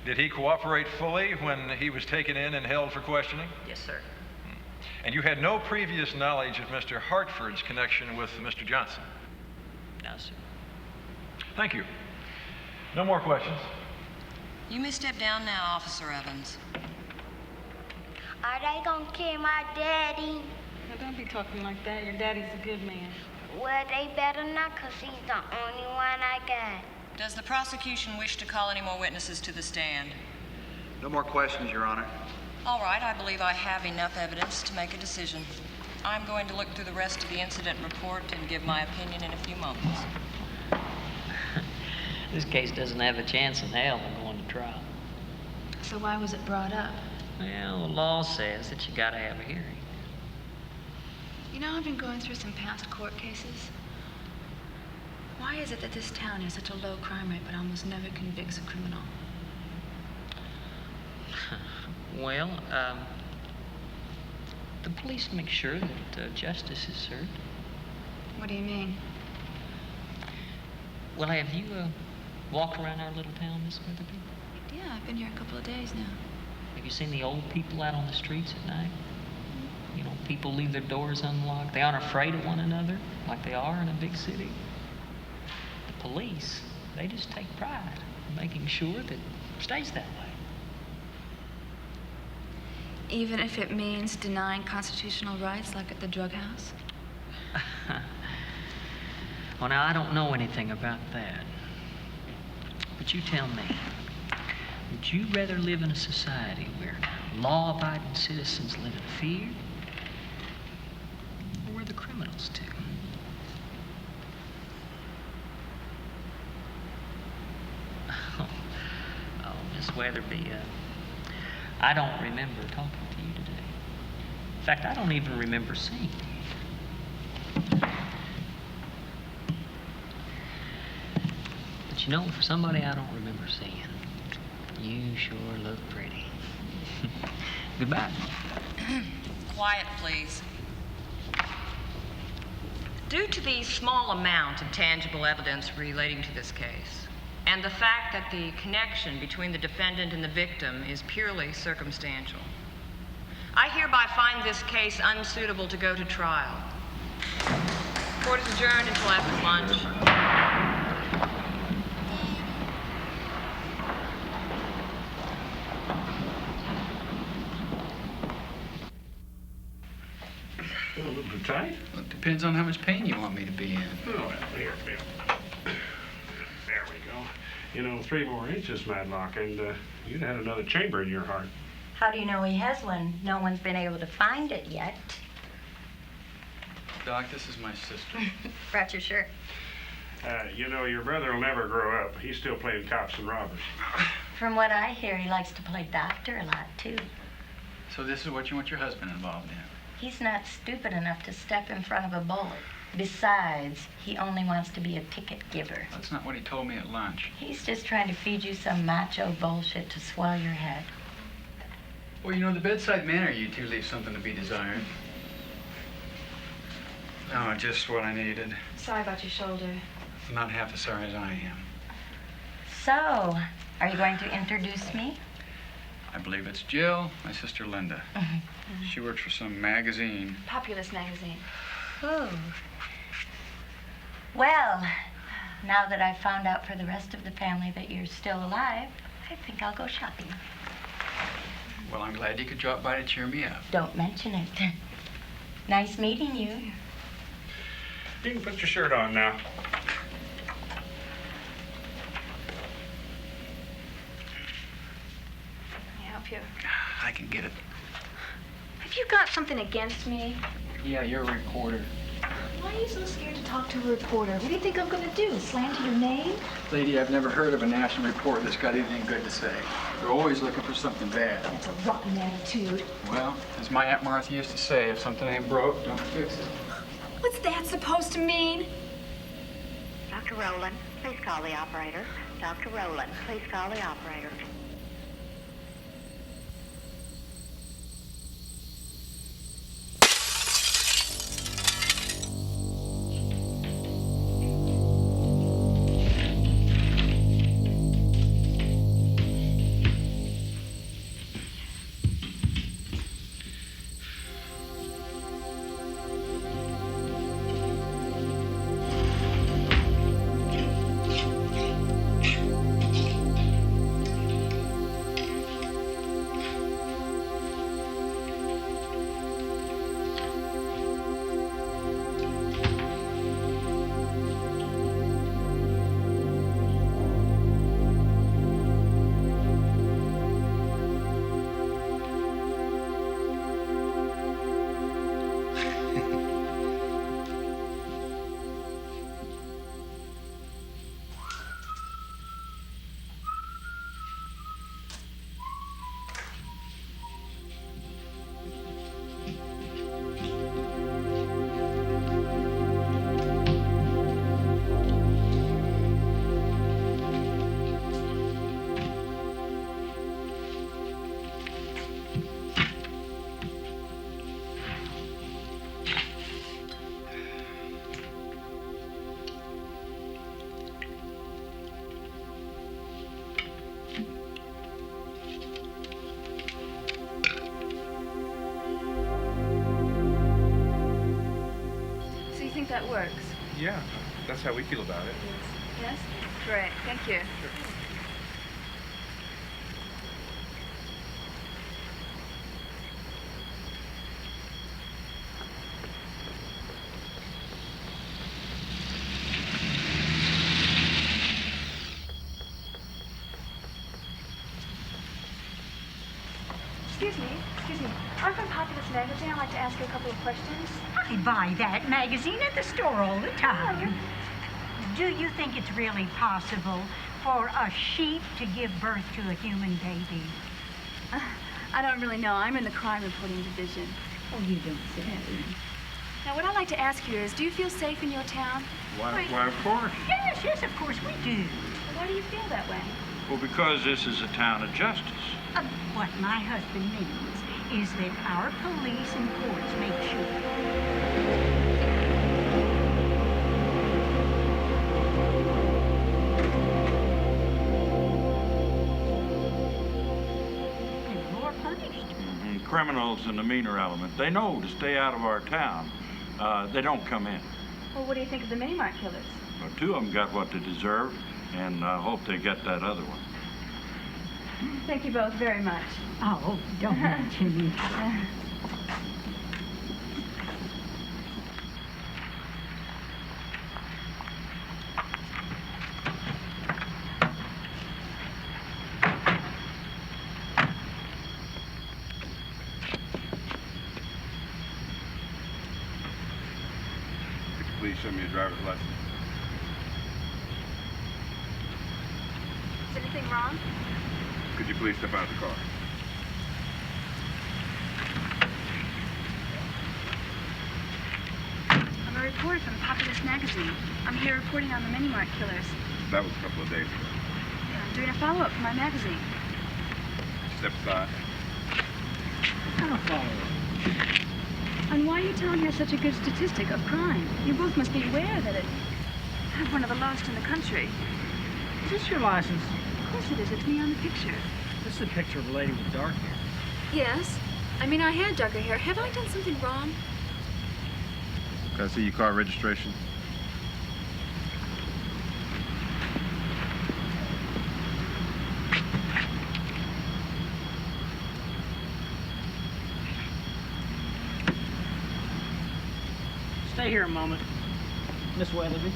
Did he cooperate fully when he was taken in and held for questioning? Yes, sir. And you had no previous knowledge of Mr. Hartford's connection with Mr. Johnson? No, sir. Thank you. No more questions. You may step down now, Officer Evans. Are they gonna kill my daddy? Now, don't be talking like that. Your daddy's a good man. Well, they better not, 'cause he's the only one I got. Does the prosecution wish to call any more witnesses to the stand? No more questions, Your Honor. All right, I believe I have enough evidence to make a decision. I'm going to look through the rest of the incident report and give my opinion in a few moments. This case doesn't have a chance in hell of going to trial. So why was it brought up? Well, the law says that you gotta have a hearing. You know, I've been going through some past court cases. Why is it that this town has such a low crime rate but almost never convicts a criminal? Well, the police make sure that justice is served. What do you mean? Well, have you walked around our little town, Miss Weatherby? Yeah, I've been here a couple of days now. Have you seen the old people out on the streets at night? You know, people leave their doors unlocked. They aren't afraid of one another like they are in a big city. The police, they just take pride in making sure that it stays that way. Even if it means denying constitutional rights like at the drug house? Well, now, I don't know anything about that. But you tell me, would you rather live in a society where law-abiding citizens live in fear, or where the criminals do? Oh, Miss Weatherby, I don't remember talking to you today. In fact, I don't even remember seeing you. But you know, for somebody I don't remember seeing, you sure look pretty. Goodbye. Quiet, please. Due to the small amount of tangible evidence relating to this case, and the fact that the connection between the defendant and the victim is purely circumstantial, I hereby find this case unsuitable to go to trial. Court is adjourned until after lunch. A little bit tight? Well, it depends on how much pain you want me to be in. Oh, well, here. There we go. You know, 3 more inches, Madlock, and you'd had another chamber in your heart. How do you know he has one? No one's been able to find it yet. Doc, this is my sister. Brought your shirt. You know, your brother will never grow up. He's still playing cops and robbers. From what I hear, he likes to play doctor a lot, too. So this is what you want your husband involved in? He's not stupid enough to step in front of a bullet. Besides, he only wants to be a ticket giver. That's not what he told me at lunch. He's just trying to feed you some macho bullshit to swell your head. Well, you know, the bedside manner you two leave something to be desired. Oh, just what I needed. Sorry about your shoulder. Not half as sorry as I am. So, are you going to introduce me? I believe it's Jill, my sister Linda. She works for some magazine. Populous magazine. Ooh. Well, now that I've found out for the rest of the family that you're still alive, I think I'll go shopping. Well, I'm glad you could drop by to cheer me up. Don't mention it. Nice meeting you. You can put your shirt on now. Help you. I can get it. Have you got something against me? Yeah, you're a reporter. Why are you so scared to talk to a reporter? What do you think I'm going to do? Slander your name? Lady, I've never heard of a national report that's got anything good to say. They're always looking for something bad. That's a rotten attitude. Well, as my Aunt Martha used to say, if something ain't broke, don't fix it. What's that supposed to mean? Dr. Rowland, please call the operator. Dr. Rowland, please call the operator. That works. Yeah, that's how we feel about it. Yes? Great, thank you. Excuse me. I'm from Populous Magazine. I'd like to ask you a couple of questions. I buy that magazine at the store all the time. Do you think it's really possible for a sheep to give birth to a human baby? I don't really know. I'm in the crime reporting division. Oh, you don't say. Now, what I'd like to ask you is, do you feel safe in your town? Why, of course. Yes, of course we do. Why do you feel that way? Well, because this is a town of justice. What my husband means is that our police and courts make sure. criminals and the meaner element, they know to stay out of our town. They don't come in. Well, what do you think of the mini mart killers? Well, 2 of them got what they deserved, and I hope they get that other one. Thank you both very much. Oh, don't mention me. Please show me your driver's license. Is anything wrong? Could you please step out of the car? I'm a reporter from Populous Magazine. I'm here reporting on the mini mart killers. That was a couple of days ago. Yeah, I'm doing a follow-up for my magazine. Step aside. Kind of follow-up? And why are you telling her such a good statistic of crime? You both must be aware that it have one of the lowest in the country. Is this your license? Of course it is. It's me on the picture. This is a picture of a lady with dark hair. Yes. I mean, I had darker hair. Have I done something wrong? Can I see your car registration? Stay here a moment, Miss Weatherby.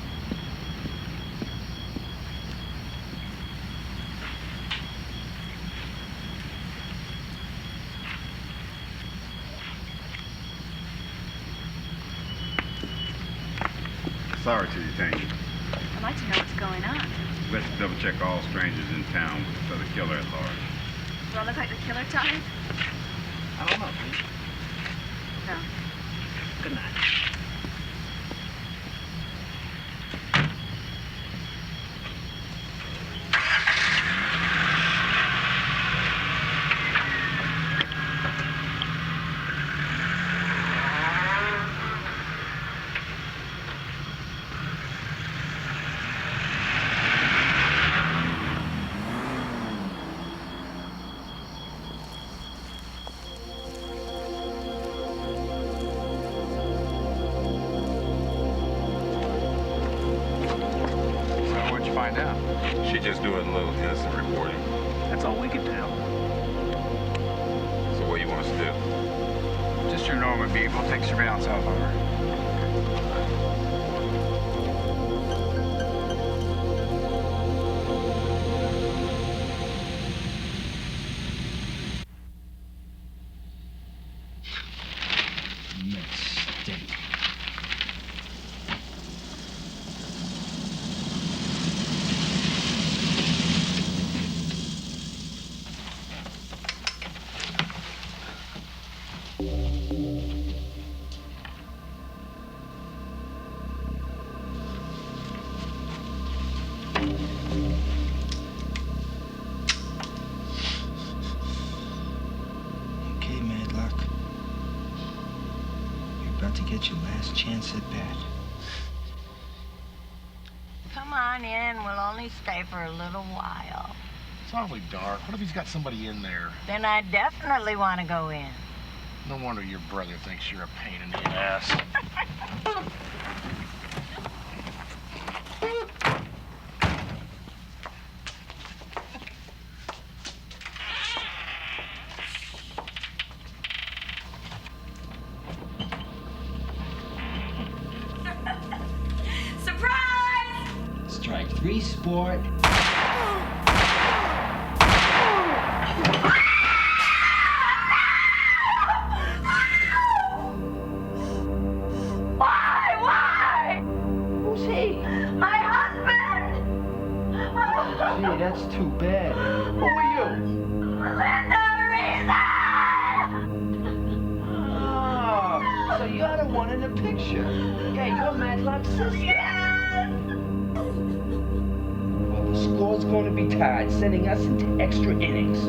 Sorry to detain you. I'd like to know what's going on. Let's double check all strangers in town for the killer at large. Do I look like the killer type? I don't know, please. No. Good night. She just doing a little instant reporting. That's all we can tell. So what do you want us to do? Just your normal beat. We'll take surveillance off of her. Mistake. Okay, Madlock. You're about to get your last chance at bat. Come on in. We'll only stay for a little while. It's awfully dark. What if he's got somebody in there? Then I definitely want to go in. No wonder your brother thinks you're a pain in the ass. Surprise! Strike 3, sport. Why? Who's he? My husband! Gee, that's too bad. Who are you? Linda Oh, so you're the one in the picture. Yeah, you're Madlock's sister. Yes! Well, the score's going to be tied, sending us into extra innings.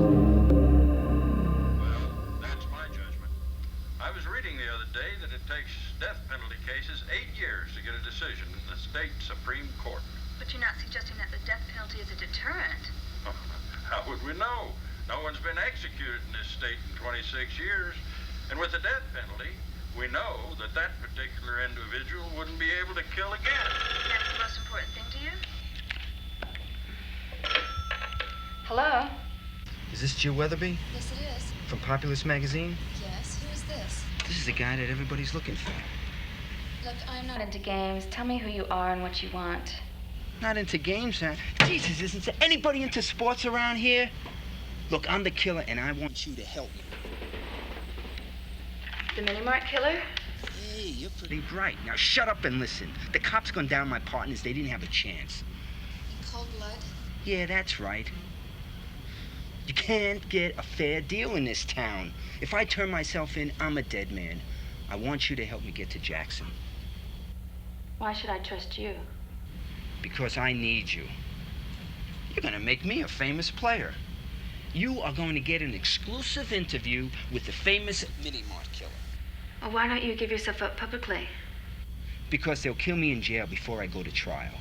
That's my judgment. I was reading the other day that it takes death penalty cases 8 years to get a decision in the state Supreme Court. But you're not suggesting that the death penalty is a deterrent. How would we know? No one's been executed in this state in 26 years. And with the death penalty, we know that that particular individual wouldn't be able to kill again. That's the most important thing to you? Hello? Is this Jill Weatherby? Yes, it is. From Populous Magazine? Yes, who is this? This is the guy that everybody's looking for. Look, I'm not into games. Tell me who you are and what you want. Not into games, huh? Jesus, isn't there anybody into sports around here? Look, I'm the killer, and I want you to help me. The Mini-Mart killer? Hey, you're pretty bright. Now shut up and listen. The cops gunned down my partners. They didn't have a chance. In cold blood? Yeah, that's right. You can't get a fair deal in this town. If I turn myself in, I'm a dead man. I want you to help me get to Jackson. Why should I trust you? Because I need you. You're gonna make me a famous player. You are going to get an exclusive interview with the famous Mini-Mart killer. Well, why don't you give yourself up publicly? Because they'll kill me in jail before I go to trial.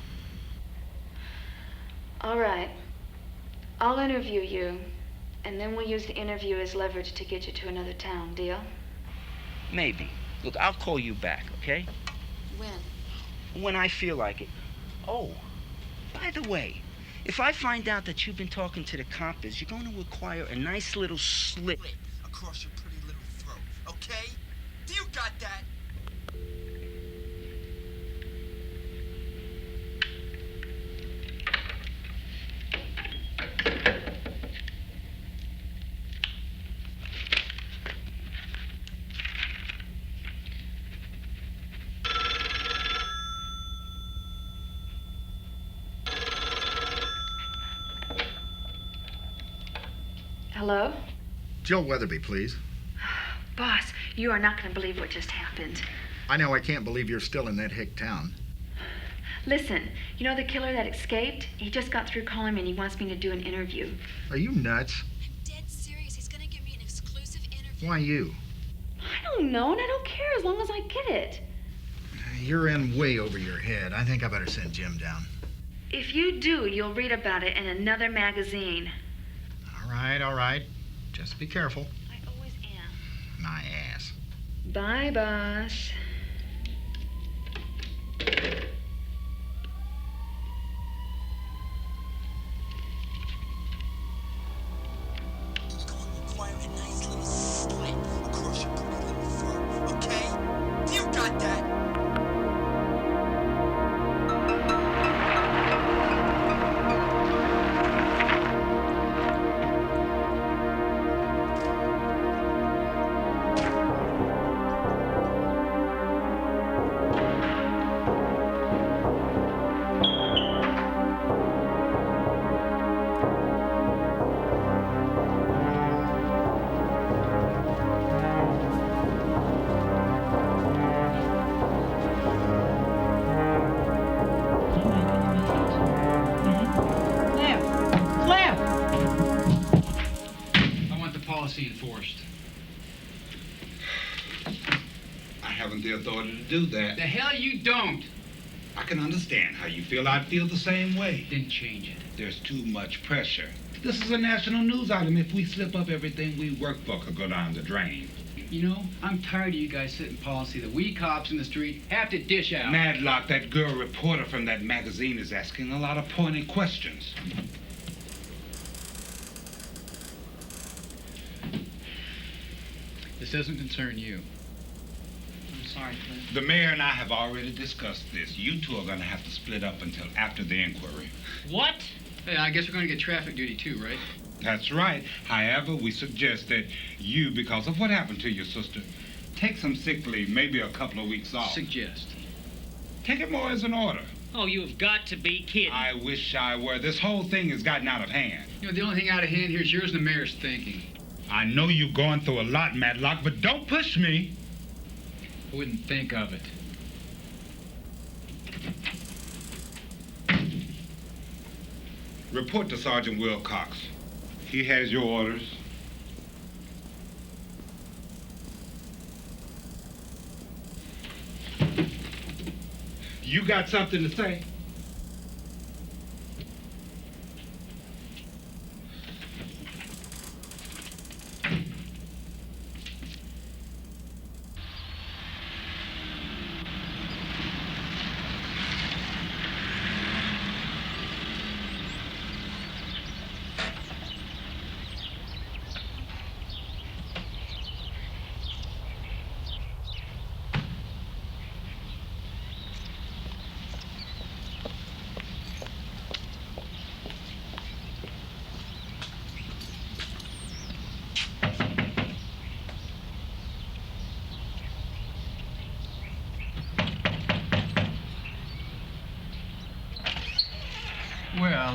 All right. I'll interview you, and then we'll use the interview as leverage to get you to another town. Deal? Maybe. Look, I'll call you back, okay? When? When I feel like it. Oh, by the way, if I find out that you've been talking to the coppers, you're going to acquire a nice little slit across your pretty little throat, okay? Do you got that? Hello? Jill Weatherby, please. Boss, you are not going to believe what just happened. I know I can't believe you're still in that hick town. Listen, you know the killer that escaped? He just got through calling me and he wants me to do an interview. Are you nuts? I'm dead serious. He's going to give me an exclusive interview. Why you? I don't know, and I don't care as long as I get it. You're in way over your head. I think I better send Jim down. If you do, you'll read about it in another magazine. All right. Just be careful. I always am. My ass. Bye, boss. Acquire a nice little slit across your pretty little throat, okay? Do you got that? Enforced. I haven't the authority to do that. The hell you don't. I can understand how you feel. I'd feel the same way. Then change it. There's too much pressure. This is a national news item. If we slip up, everything we work for could go down the drain. You know, I'm tired of you guys setting policy that we cops in the street have to dish out. Madlock, that girl reporter from that magazine is asking a lot of pointed questions. This doesn't concern you. I'm sorry, Cliff. The mayor and I have already discussed this. You two are going to have to split up until after the inquiry. What? Hey, I guess we're going to get traffic duty too, right? That's right. However, we suggest that you, because of what happened to your sister, take some sick leave, maybe a couple of weeks off. Suggest. Take it more as an order. Oh, you've got to be kidding. I wish I were. This whole thing has gotten out of hand. You know, the only thing out of hand here is yours and the mayor's thinking. I know you're going through a lot, Madlock, but don't push me. I wouldn't think of it. Report to Sergeant Wilcox. He has your orders. You got something to say?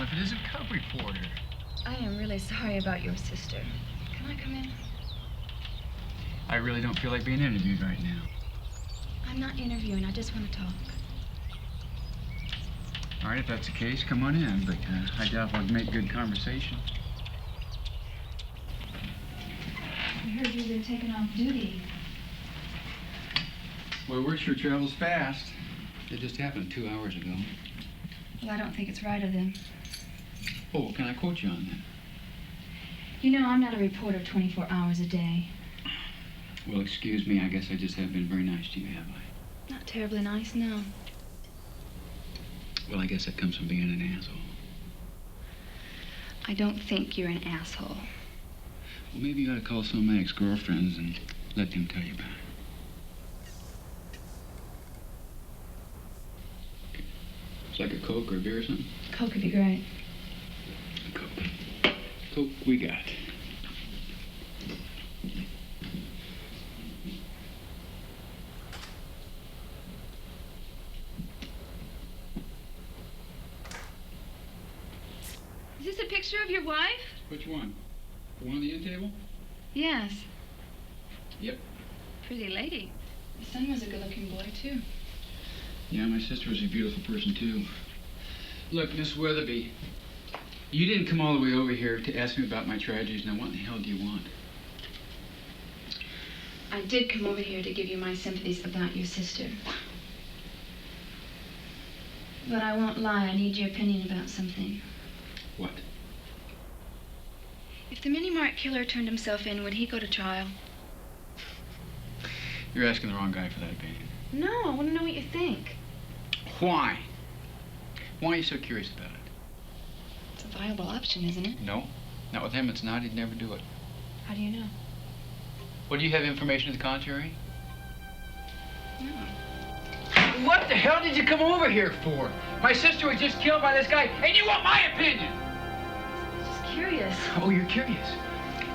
if it is a cub reporter? I am really sorry about your sister. Can I come in? I really don't feel like being interviewed right now. I'm not interviewing. I just want to talk. All right, if that's the case, come on in, but I doubt we'll make good conversation. I heard you've been taken off duty. Well, word sure travels fast. It just happened 2 hours ago. Well, I don't think it's right of them. Oh, can I quote you on that? You know, I'm not a reporter 24 hours a day. Well, excuse me, I guess I just haven't been very nice to you, have I? Not terribly nice, no. Well, I guess that comes from being an asshole. I don't think you're an asshole. Well, maybe you ought to call some of my ex-girlfriends and let them tell you about it. It's like a Coke or a beer or something? Coke would be great. Coke. Coke we got. Is this a picture of your wife? Which one? The one on the end table? Yes. Yep. Pretty lady. The son was a good-looking boy, too. Yeah, my sister was a beautiful person, too. Look, Miss Weatherby, you didn't come all the way over here to ask me about my tragedies. Now, what in the hell do you want? I did come over here to give you my sympathies about your sister. But I won't lie, I need your opinion about something. What? If the mini-mart killer turned himself in, would he go to trial? You're asking the wrong guy for that opinion. No, I want to know what you think. Why? Why are you so curious about it? It's a viable option, isn't it? No. Not with him, it's not. He'd never do it. How do you know? Well, do you have information to the contrary? No. What the hell did you come over here for? My sister was just killed by this guy, and you want my opinion! Just curious. Oh, you're curious.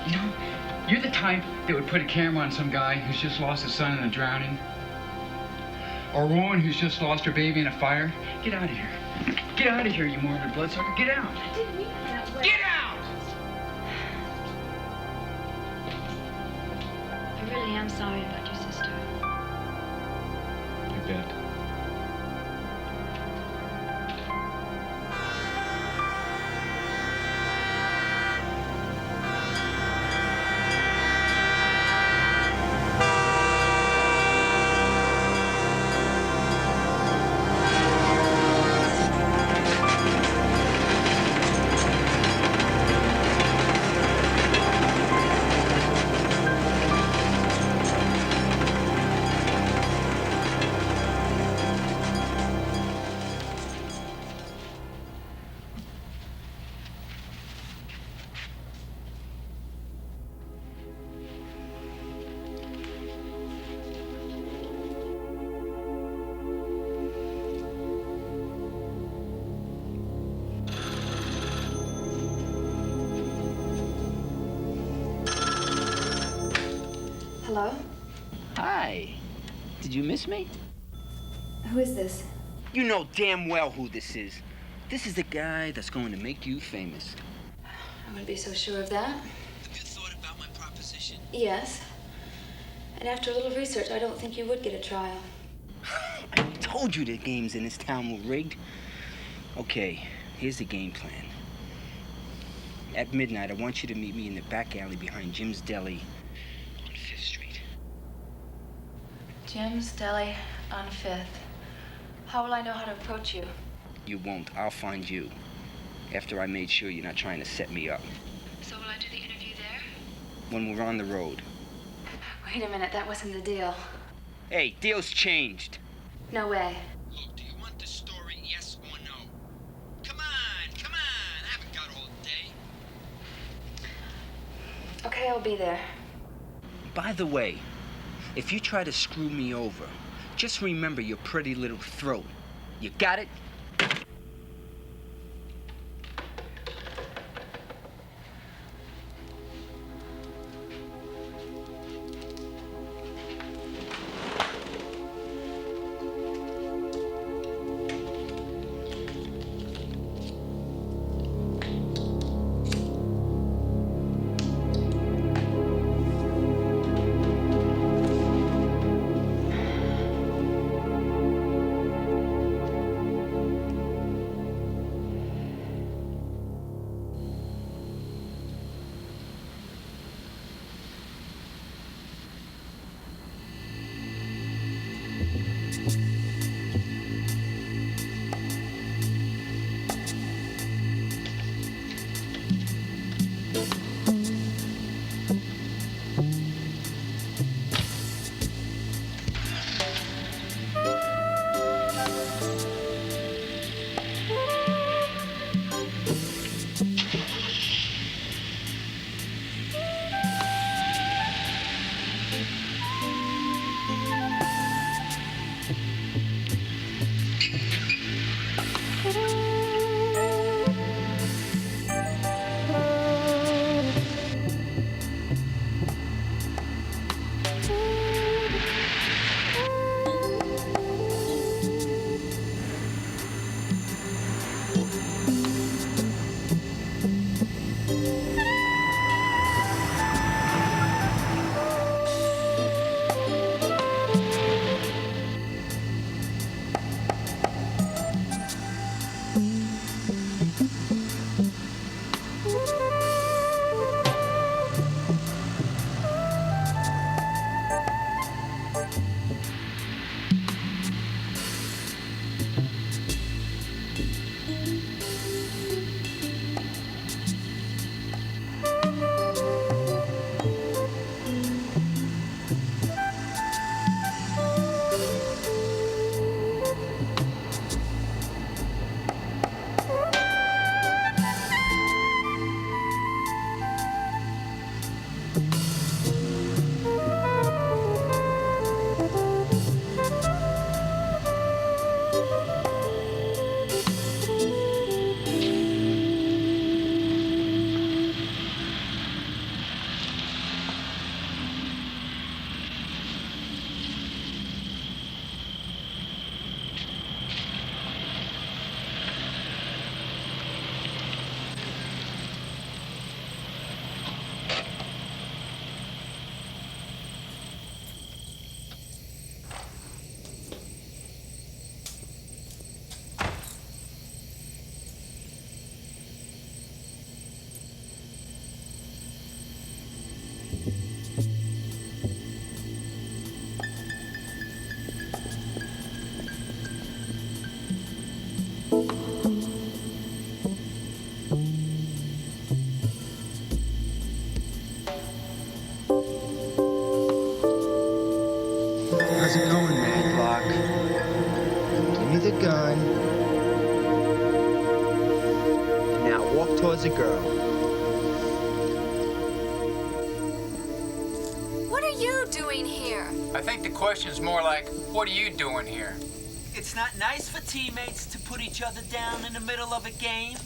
You know, you're the type that would put a camera on some guy who's just lost his son in a drowning. Or a woman who's just lost her baby in a fire. Get out of here. Get out of here, you morbid bloodsucker. Get out. I didn't mean it that way. Get out! I really am sorry about your sister. You bet. Hello? Hi. Did you miss me? Who is this? You know damn well who this is. This is the guy that's going to make you famous. I wouldn't be so sure of that. Have you thought about my proposition? Yes. And after a little research, I don't think you would get a trial. I told you the games in this town were rigged. Okay, here's the game plan. At midnight, I want you to meet me in the back alley behind Jim's Deli on 5th Street. Jim's Deli on 5th. How will I know how to approach you? You won't. I'll find you. After I made sure you're not trying to set me up. So will I do the interview there? When we're on the road. Wait a minute, that wasn't the deal. Hey, deal's changed. No way. Look, do you want the story, yes or no? Come on, I haven't got all day. Okay, I'll be there. By the way, if you try to screw me over, just remember your pretty little throat. You got it? How's it going, Matlock? Give me the gun. And now walk towards the girl. What are you doing here? I think the question's more like, what are you doing here? It's not nice for teammates to put each other down in the middle of a game.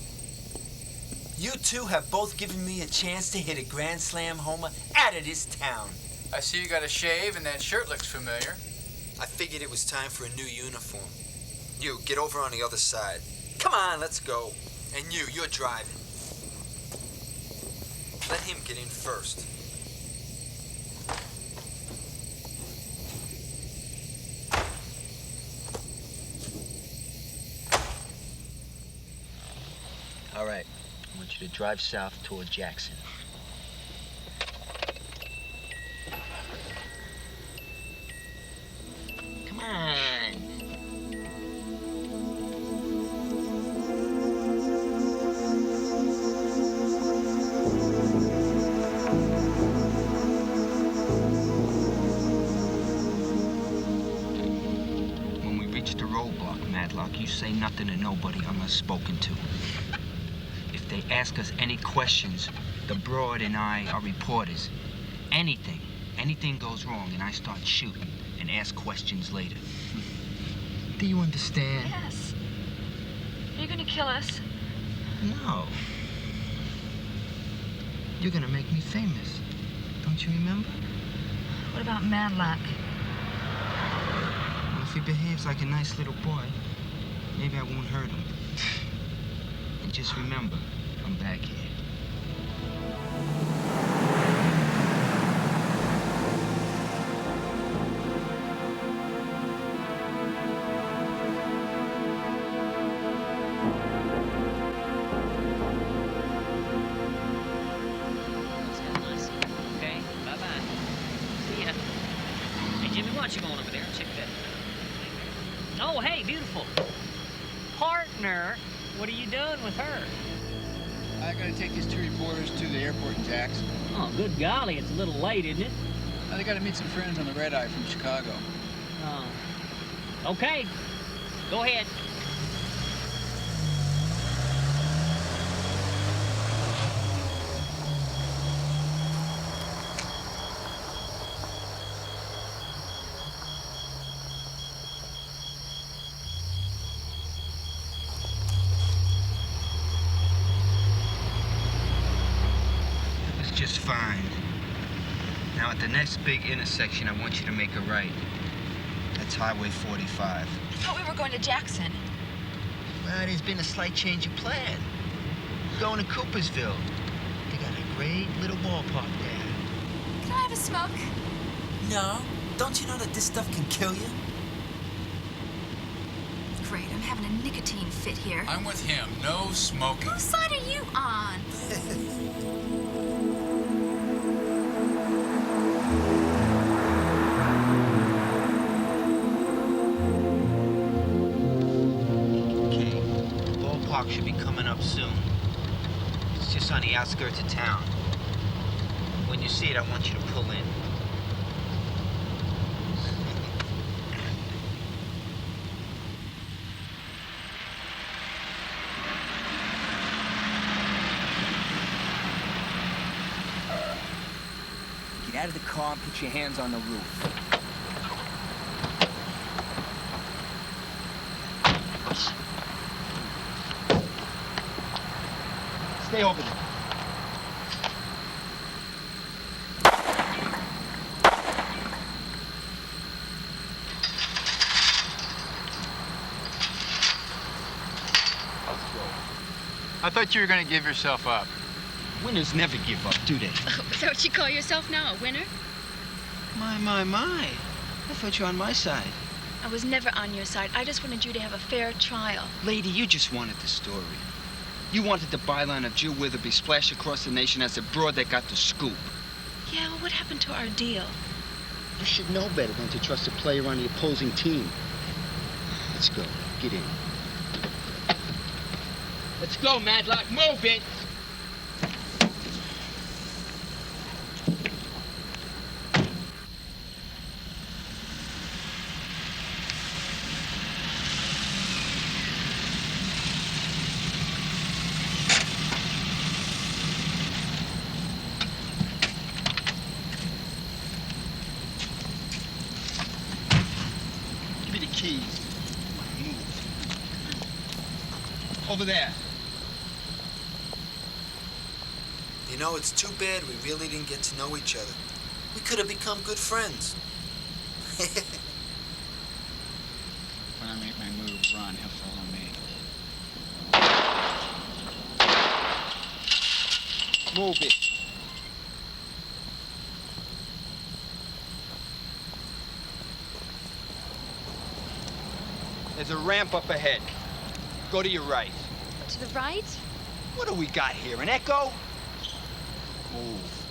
You two have both given me a chance to hit a grand slam homer out of this town. I see you got a shave and that shirt looks familiar. I figured it was time for a new uniform. You, get over on the other side. Come on, let's go. And you're driving. Let him get in first. All right, I want you to drive south toward Jackson. Come on. When we reach the roadblock, Matlock, you say nothing to nobody unless spoken to. If they ask us any questions, the broad and I are reporters. Anything goes wrong and I start shooting and ask questions later. Do you understand? Yes. Are you gonna kill us? No. You're gonna make me famous. Don't you remember? What about Matlock? Well, if he behaves like a nice little boy, maybe I won't hurt him. And just remember, I'm back here. Okay, bye-bye. See ya. Hey, Jimmy, why don't you go on over there and check that? Oh, hey, beautiful. Partner, what are you doing with her? I gotta take these two reporters to the airport in Jackson. Oh, good golly, it's a little late, isn't it? They gotta meet some friends on the red eye from Chicago. Oh. Okay, go ahead. Just fine. Now at the next big intersection, I want you to make a right. That's Highway 45. I thought we were going to Jackson. Well, there's been a slight change of plan. We're going to Coopersville. They got a great little ballpark there. Can I have a smoke? No. Don't you know that this stuff can kill you? Great, I'm having a nicotine fit here. I'm with him. No smoking. Whose side are you on? Should be coming up soon. It's just on the outskirts of town. When you see it, I want you to pull in. Get out of the car and put your hands on the roof. Stay over there. I thought you were going to give yourself up. Winners never give up, do they? Oh, is that what you call yourself now, a winner? My. I thought you were on my side. I was never on your side. I just wanted you to have a fair trial. Lady, you just wanted the story. You wanted the byline of Jill Witherby splashed across the nation as a broad that got the scoop. Yeah, well, what happened to our deal? You should know better than to trust a player on the opposing team. Let's go. Get in. Let's go, Madlock. Move it! Keys. Move. Over there. You know, it's too bad we really didn't get to know each other. We could have become good friends. When I make my move, Ron, he'll follow me. Move it. There's a ramp up ahead. Go to your right. To the right? What do we got here, an echo? Move.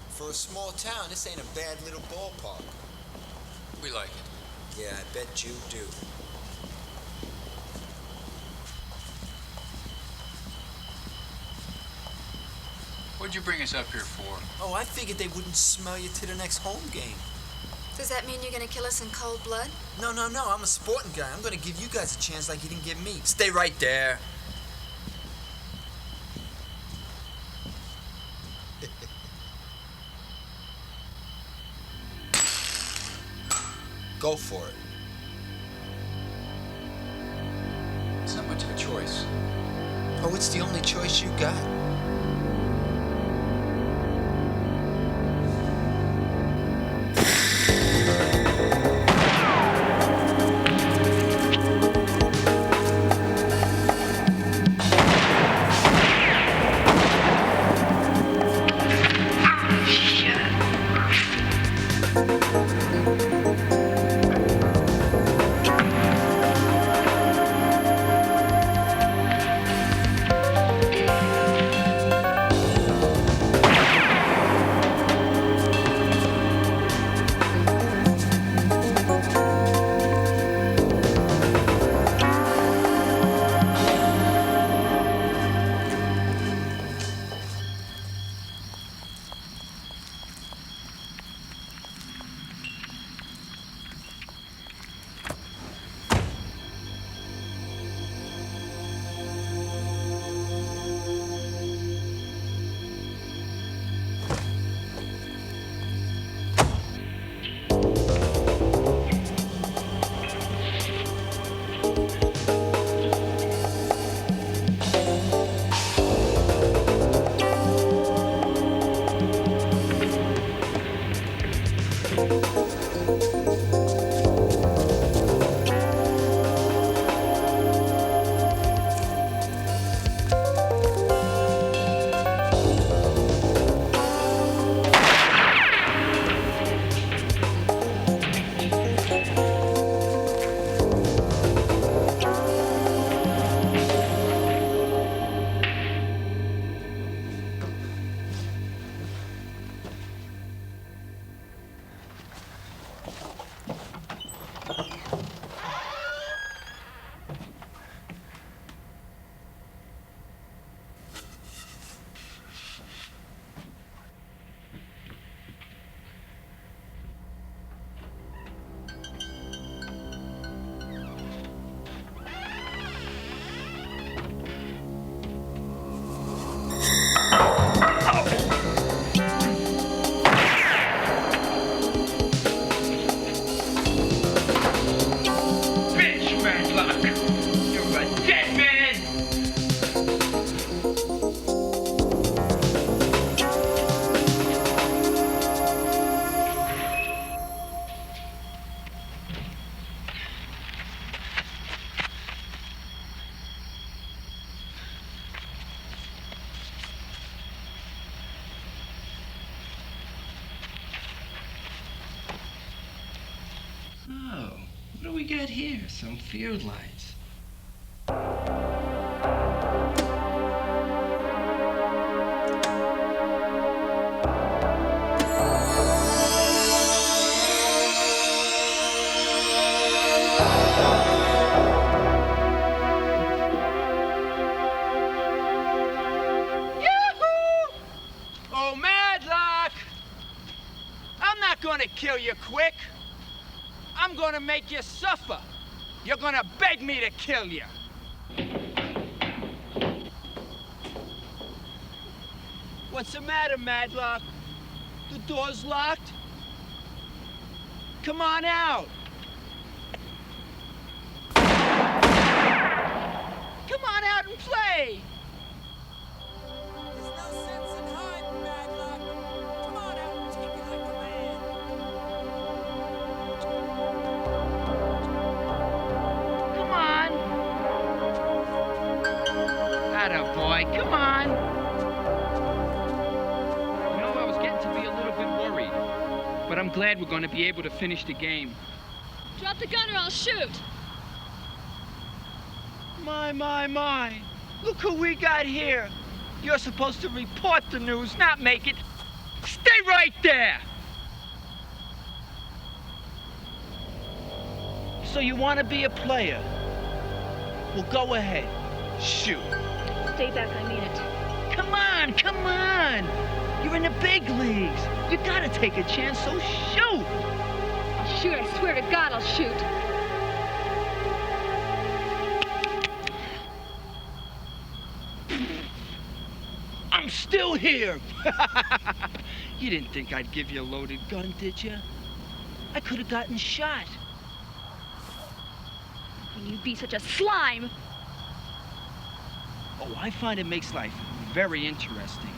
For a small town, this ain't a bad little ballpark. We like it. Yeah, I bet you do. What'd you bring us up here for? Oh, I figured they wouldn't smell you to the next home game. Does that mean you're gonna kill us in cold blood? No, I'm a sporting guy. I'm gonna give you guys a chance like you didn't give me. Stay right there. Go for it. It's not much of a choice. Oh, it's the only choice you got. we got here? Some field lights. Oh, Madlock! I'm not gonna kill you quick. I'm gonna make you suffer. You're gonna beg me to kill you. What's the matter, Madlock? The door's locked? Come on out. Come on out and play. There's no sense in hiding, Madlock. Come on out and take it like a man. Come on. Atta boy, come on. You know, I was getting to be a little bit worried, but I'm glad we're going to be able to finish the game. Drop the gun or I'll shoot. My. Look who we got here. You're supposed to report the news, not make it. Stay right there! So you want to be a player? Well, go ahead. Shoot. Stay back, I mean it. Come on! You're in the big leagues. You gotta take a chance, so shoot! I'll shoot, I swear to God I'll shoot. I'm still here! You didn't think I'd give you a loaded gun, did you? I could have gotten shot. Can you be such a slime? Oh, I find it makes life very interesting.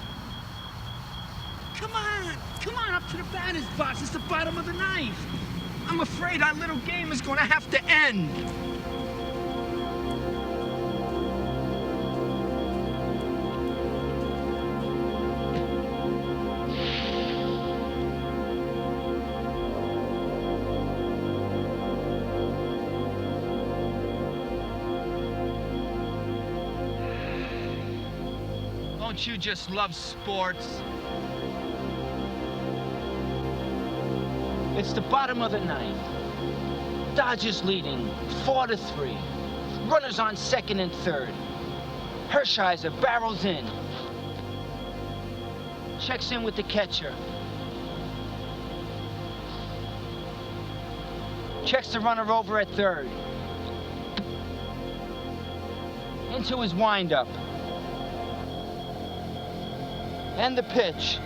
Come on up to the batter's box. It's the bottom of the ninth. I'm afraid our little game is going to have to end. Don't you just love sports? It's the bottom of the ninth. Dodgers leading 4-3. Runners on second and third. Hershiser barrels in. Checks in with the catcher. Checks the runner over at third. Into his windup. And the pitch.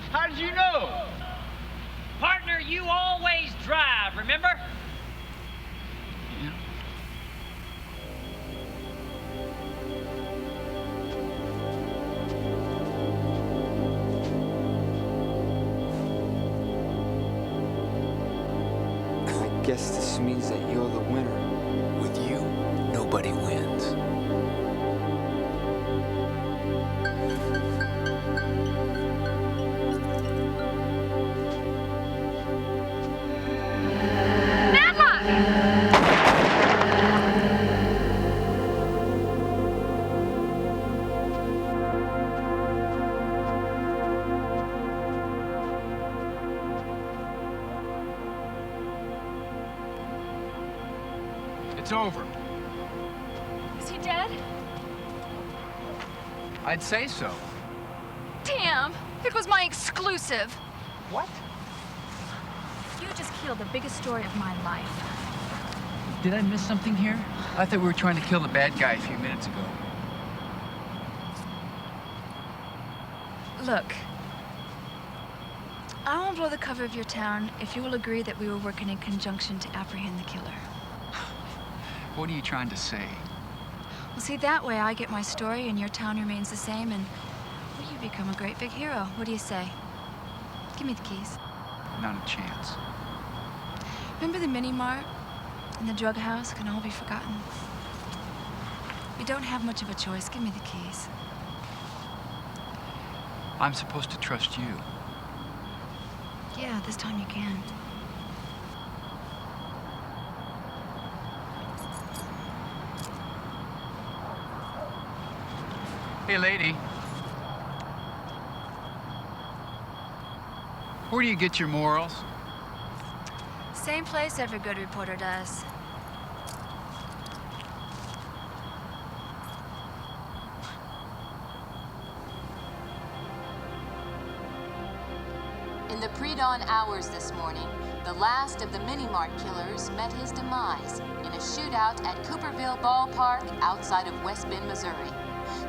How did you know? Partner, you always drive, remember? I guess this means that you're the winner. With you, nobody wins. It's over. Is he dead? I'd say so. Damn! It was my exclusive. What? You just killed the biggest story of my life. Did I miss something here? I thought we were trying to kill the bad guy a few minutes ago. Look, I won't blow the cover of your town if you will agree that we were working in conjunction to apprehend the killer. What are you trying to say? Well, see, that way I get my story and your town remains the same, and Well, you become a great big hero. What do you say? Give me the keys. Not a chance. Remember the mini mart and the drug house can all be forgotten? We don't have much of a choice. Give me the keys. I'm supposed to trust you. Yeah, this time you can. Hey, lady. Where do you get your morals? Same place every good reporter does. In the pre-dawn hours this morning, the last of the mini-mart killers met his demise in a shootout at Cooperville Ballpark outside of West Bend, Missouri.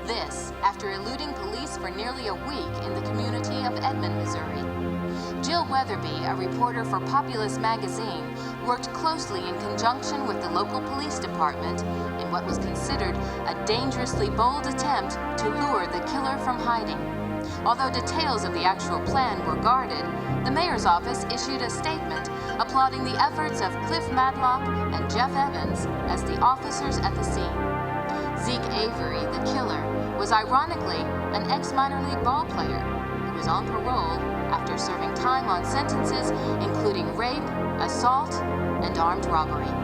This, after eluding police for nearly a week in the community of Edmond, Missouri. Jill Weatherby, a reporter for Populous magazine, worked closely in conjunction with the local police department in what was considered a dangerously bold attempt to lure the killer from hiding. Although details of the actual plan were guarded, the mayor's office issued a statement applauding the efforts of Cliff Madlock and Jeff Evans as the officers at the scene. Zeke Avery, the killer, was ironically an ex-minor league ball player who was on parole after serving time on sentences including rape, assault, and armed robbery.